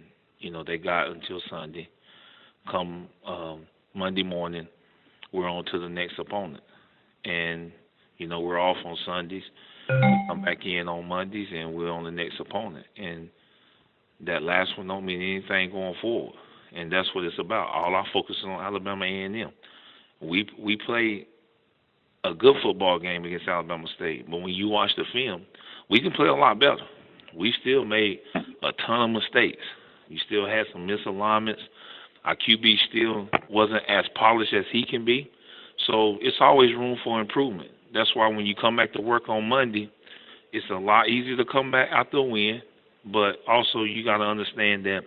They got until Sunday. Come Monday morning, we're on to the next opponent. And, we're off on Sundays. We come back in on Mondays, and we're on the next opponent. And that last one don't mean anything going forward. And that's what it's about. All our focus is on Alabama A&M. We play a good football game against Alabama State, but when you watch the film, we can play a lot better. We still made a ton of mistakes. We still had some misalignments. Our QB still wasn't as polished as he can be. So it's always room for improvement. That's why when you come back to work on Monday, it's a lot easier to come back after a win, but also you got to understand that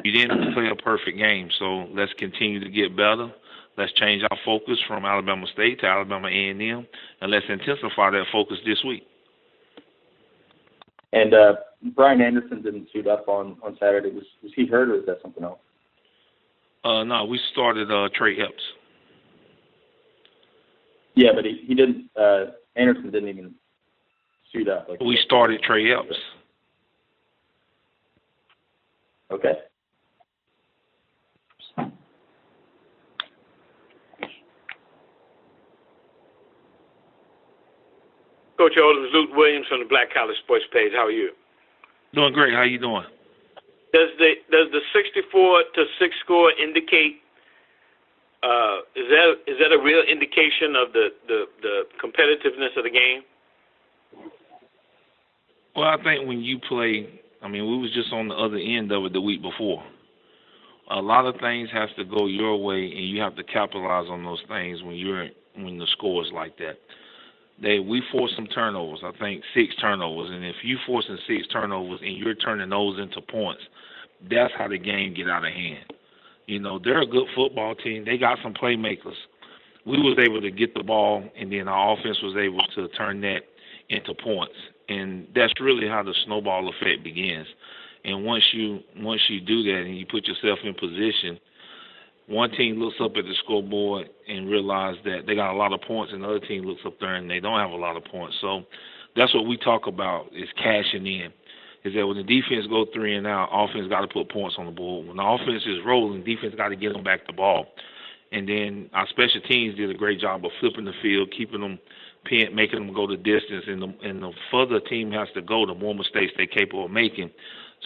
you didn't play a perfect game. So let's continue to get better. Let's change our focus from Alabama State to Alabama A&M, and let's intensify that focus this week. And Brian Anderson didn't suit up on Saturday. Was he hurt, or is that something else? No, we started Trey Epps. Yeah, but he didn't. Anderson didn't even suit up. We started Trey Epps. Okay. Coach Odums, Luke Williams from the Black College Sports page. How are you? Doing great. How you doing? Does the 64-6 score indicate? Is that a real indication of the competitiveness of the game? Well, I think when you play, I mean, we was just on the other end of it the week before. A lot of things have to go your way, and you have to capitalize on those things when the score is like that. We forced some turnovers. I think 6 turnovers, and if you forcing 6 turnovers and you're turning those into points, that's how the game get out of hand. You know, they're a good football team. They got some playmakers. We was able to get the ball, and then our offense was able to turn that into points, and that's really how the snowball effect begins. And once you do that and you put yourself in position, one team looks up at the scoreboard and realize that they got a lot of points, and the other team looks up there and they don't have a lot of points. So that's what we talk about is cashing in. Is that when the defense go 3 and out, offense got to put points on the board. When the offense is rolling, defense got to get them back the ball. And then our special teams did a great job of flipping the field, keeping them pinned, making them go the distance. And the further a team has to go, the more mistakes they're capable of making.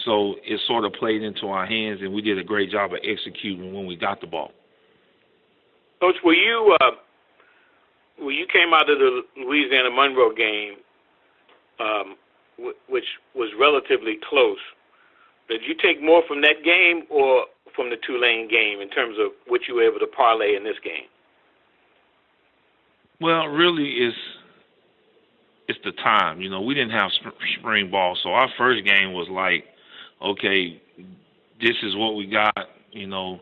So it sort of played into our hands, and we did a great job of executing when we got the ball. Coach, when you came out of the Louisiana-Monroe game, which was relatively close, did you take more from that game or from the Tulane game in terms of what you were able to parlay in this game? Well, really, it's the time. You know, we didn't have spring ball, so our first game was like, okay, this is what we got. You know,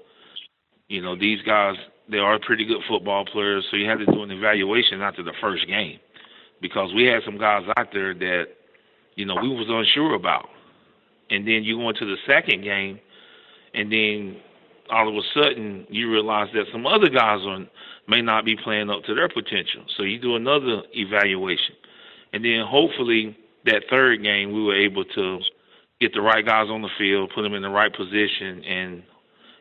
these guys, they are pretty good football players, so you had to do an evaluation after the first game because we had some guys out there that, you know, we was unsure about. And then you go into the second game, and then all of a sudden you realize that some other guys may not be playing up to their potential. So you do another evaluation. And then hopefully that third game we were able to get the right guys on the field, put them in the right position,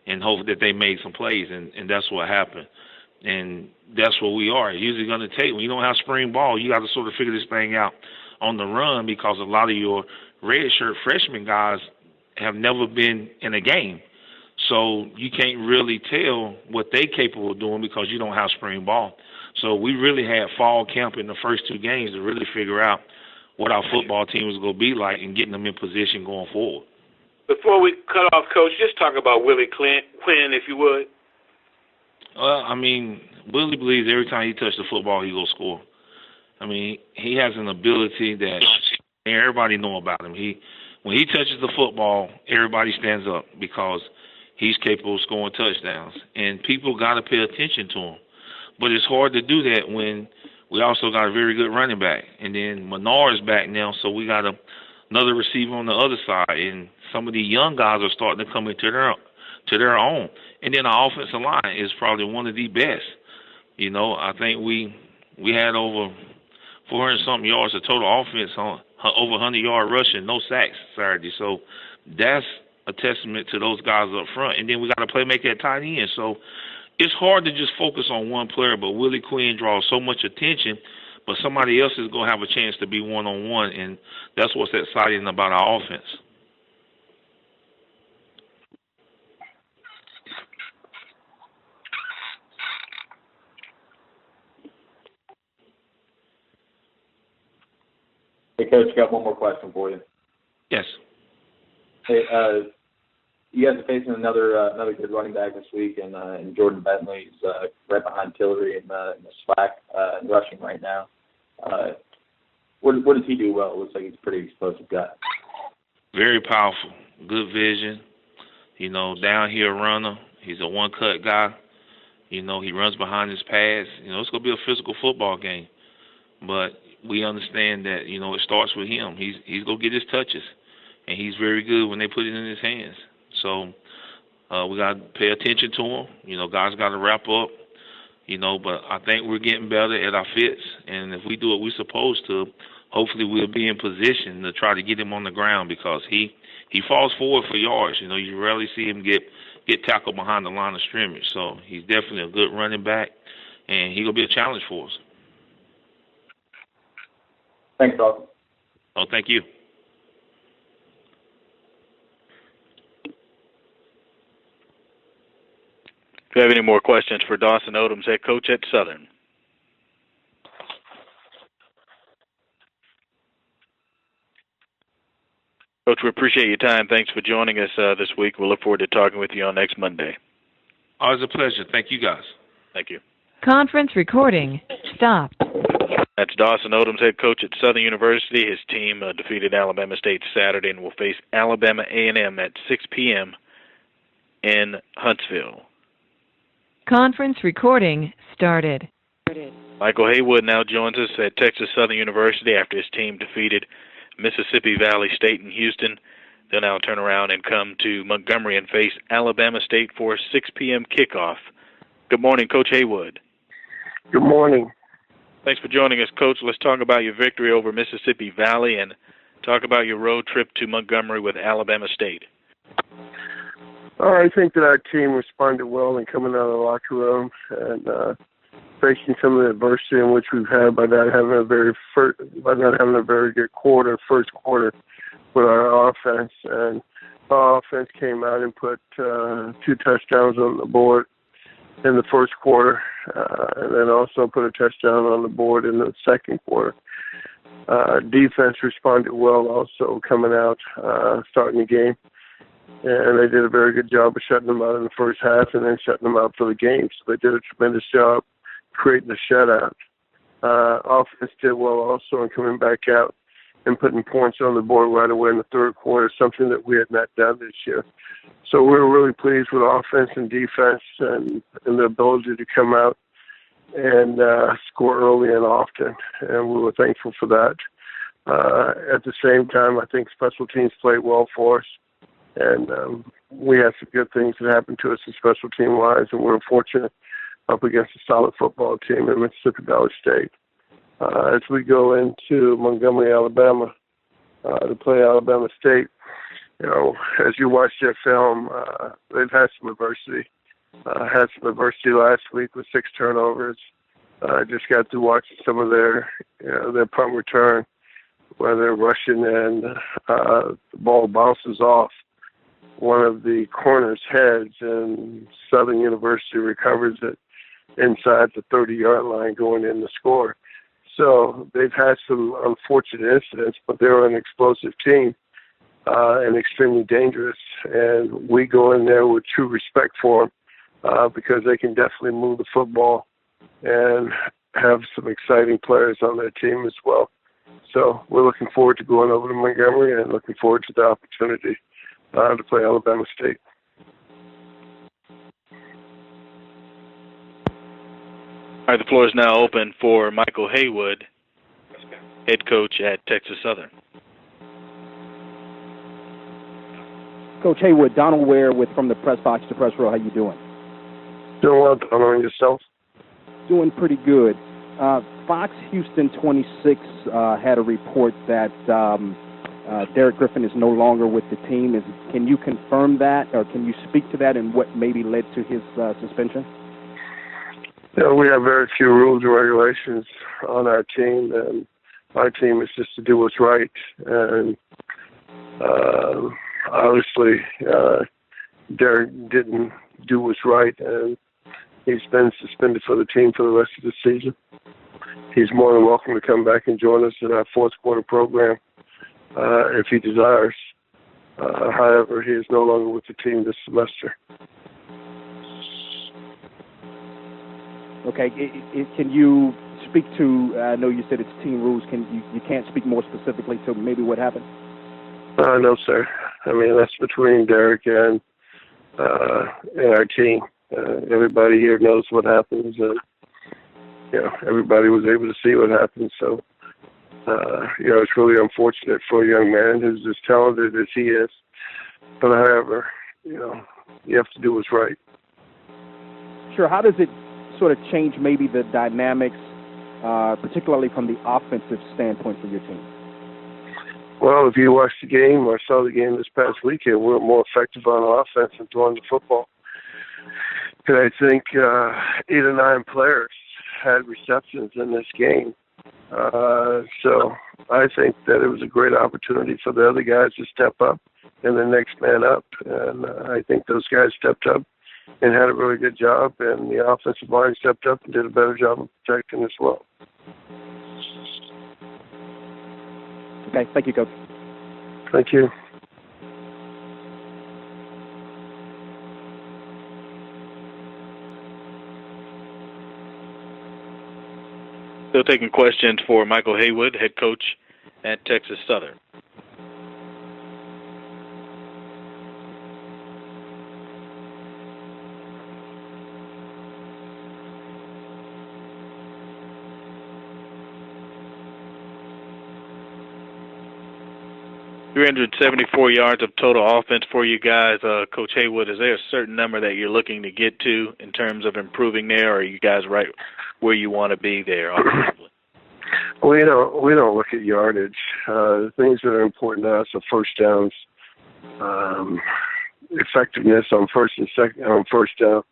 and hope that they made some plays, and that's what happened. And that's what we are. It's usually going to take, when you don't have spring ball, you got to sort of figure this thing out on the run because a lot of your redshirt freshman guys have never been in a game. So you can't really tell what they're capable of doing because you don't have spring ball. So we really had fall camp in the first 2 games to really figure out what our football team was going to be like and getting them in position going forward. Before we cut off, Coach, just talk about Willie Quinn, if you would. Well, I mean, Willie believes every time he touches the football, he will score. I mean, he has an ability that everybody know about him. When he touches the football, everybody stands up because he's capable of scoring touchdowns. And people got to pay attention to him. But it's hard to do that when we also got a very good running back. And then McNair is back now, so we got another receiver on the other side. And some of the young guys are starting to come into their own. And then our offensive line is probably one of the best. You know, I think we had over 400-something yards of total offense, on over 100-yard rushing, no sacks Saturday. So that's a testament to those guys up front. And then we got a playmaker at tight end. So it's hard to just focus on one player, but Willie Quinn draws so much attention, but somebody else is going to have a chance to be one-on-one, and that's what's exciting about our offense. Hey, Coach, got one more question for you. Yes. Hey, you guys are facing another good running back this week, and Jordan Bentley's right behind Tillery in the SWAC rushing right now. What does he do well? It looks like he's a pretty explosive guy. Very powerful, good vision. You know, downhill runner. He's a one-cut guy. You know, he runs behind his pads. You know, it's going to be a physical football game. But we understand that, you know, it starts with him. He's going to get his touches, and he's very good when they put it in his hands. So we got to pay attention to him. You know, guys got to wrap up, you know, but I think we're getting better at our fits. And if we do what we're supposed to, hopefully we'll be in position to try to get him on the ground because he falls forward for yards. You know, you rarely see him get tackled behind the line of scrimmage. So he's definitely a good running back, and he's going to be a challenge for us. Thanks, Dawson. Oh, thank you. If you have any more questions for Dawson Odums, head coach at Southern. Coach, we appreciate your time. Thanks for joining us this week. We'll look forward to talking with you on next Monday. Always a pleasure. Thank you, guys. Thank you. Conference recording stopped. That's Dawson Odums, head coach at Southern University. His team defeated Alabama State Saturday and will face Alabama A&M at 6 p.m. in Huntsville. Conference recording started. Michael Haywood now joins us at Texas Southern University after his team defeated Mississippi Valley State in Houston. They'll now turn around and come to Montgomery and face Alabama State for a 6 p.m. kickoff. Good morning, Coach Haywood. Good morning. Thanks for joining us, Coach. Let's talk about your victory over Mississippi Valley and talk about your road trip to Montgomery with Alabama State. I think that our team responded well in coming out of the locker room and facing some of the adversity in which we've had by not having a very good first quarter with our offense. And our offense came out and put 2 touchdowns on the board in the first quarter, and then also put a touchdown on the board in the second quarter. Defense responded well also coming out, starting the game. And they did a very good job of shutting them out in the first half and then shutting them out for the game. So they did a tremendous job creating the shutout. Offense did well also in coming back out and putting points on the board right away in the third quarter, something that we had not done this year. So we were really pleased with offense and defense and the ability to come out and score early and often, and we were thankful for that. At the same time, I think special teams played well for us, and we had some good things that happened to us in special team-wise, and we were fortunate up against a solid football team in Mississippi Valley State. As we go into Montgomery, Alabama, to play Alabama State, as you watch their film, they've had some adversity. Had some adversity last week with 6 turnovers. Just got to watch some of their punt return where they're rushing and the ball bounces off one of the corner's heads, and Southern University recovers it inside the 30-yard line going in to score. So they've had some unfortunate incidents, but they're an explosive team and extremely dangerous. And we go in there with true respect for them because they can definitely move the football and have some exciting players on their team as well. So we're looking forward to going over to Montgomery and looking forward to the opportunity to play Alabama State. All right, the floor is now open for Michael Haywood, head coach at Texas Southern. Coach Haywood, Donald Ware from the press box to press row. How you doing? Doing well, Donald, and yourself? Doing pretty good. Fox Houston 26 had a report that Derek Griffin is no longer with the team. Can you confirm that, or can you speak to that and what maybe led to his suspension? Yeah, we have very few rules and regulations on our team, and our team is just to do what's right. And obviously, Derek didn't do what's right, and he's been suspended for the team for the rest of the season. He's more than welcome to come back and join us in our fourth quarter program if he desires. However, he is no longer with the team this semester. Okay, can you speak to, I know you said it's team rules, you can't speak more specifically to maybe what happened? No, sir. I mean, that's between Derek and our team. Everybody here knows what happens. Everybody was able to see what happened. So, it's really unfortunate for a young man who's as talented as he is. But however, you have to do what's right. Sure. How does it sort of change maybe the dynamics, particularly from the offensive standpoint for your team? Well, if you watched the game or saw the game this past weekend, we were more effective on offense and throwing the football. And I think 8 or 9 players had receptions in this game. So I think that it was a great opportunity for the other guys to step up and the next man up. And I think those guys stepped up and had a really good job, and the offensive line stepped up and did a better job of protecting as well. Okay, thank you, Coach. Thank you. Still taking questions for Michael Haywood, head coach at Texas Southern. .374 yards of total offense for you guys. Coach Haywood, is there a certain number that you're looking to get to in terms of improving there, or are you guys right where you want to be there offensively? We don't look at yardage. The things that are important to us are first downs, effectiveness on first down,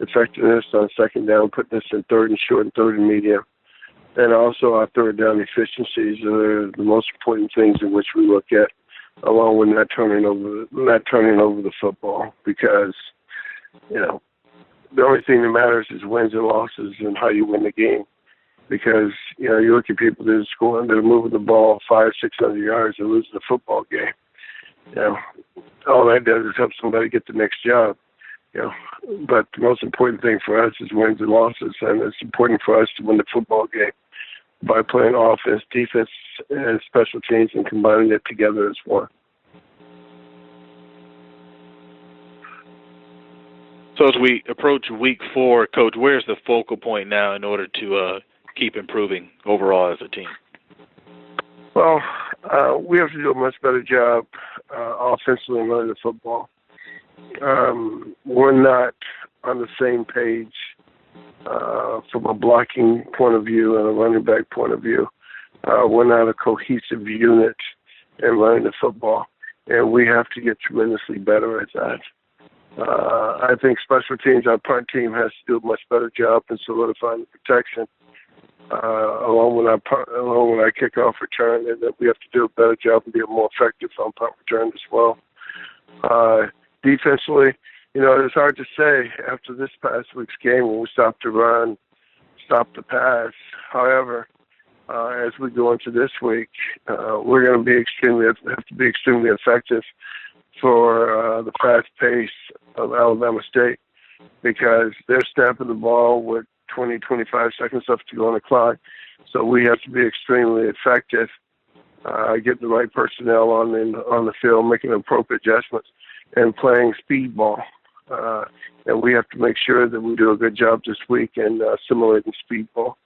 effectiveness on second down, putting us in third and short and third and medium, and also our third down efficiencies are the most important things in which we look at, along with not turning over the football, because the only thing that matters is wins and losses and how you win the game. Because you look at people that are scoring, that are moving the ball 500-600 yards and losing the football game. All that does is help somebody get the next job. But the most important thing for us is wins and losses, and it's important for us to win the football game by playing offense, defense, and special teams and combining it together as one. So as we approach week 4, Coach, where's the focal point now in order to keep improving overall as a team? Well, we have to do a much better job offensively and running the football. We're not on the same page from a blocking point of view and a running back point of view. We're not a cohesive unit in running the football, and we have to get tremendously better at that. I think special teams, our punt team, has to do a much better job in solidifying the protection, along with our kickoff return, and that we have to do a better job and be more effective on punt return as well. Defensively, it's hard to say after this past week's game when we stopped the run, stopped the pass. However, as we go into this week, we're going to have to be extremely effective for the fast pace of Alabama State, because they're snapping the ball with 20, 25 seconds left to go on the clock. So we have to be extremely effective, get the right personnel on the field, making appropriate adjustments, and playing speed ball. And we have to make sure that we do a good job this week in simulating speed ball.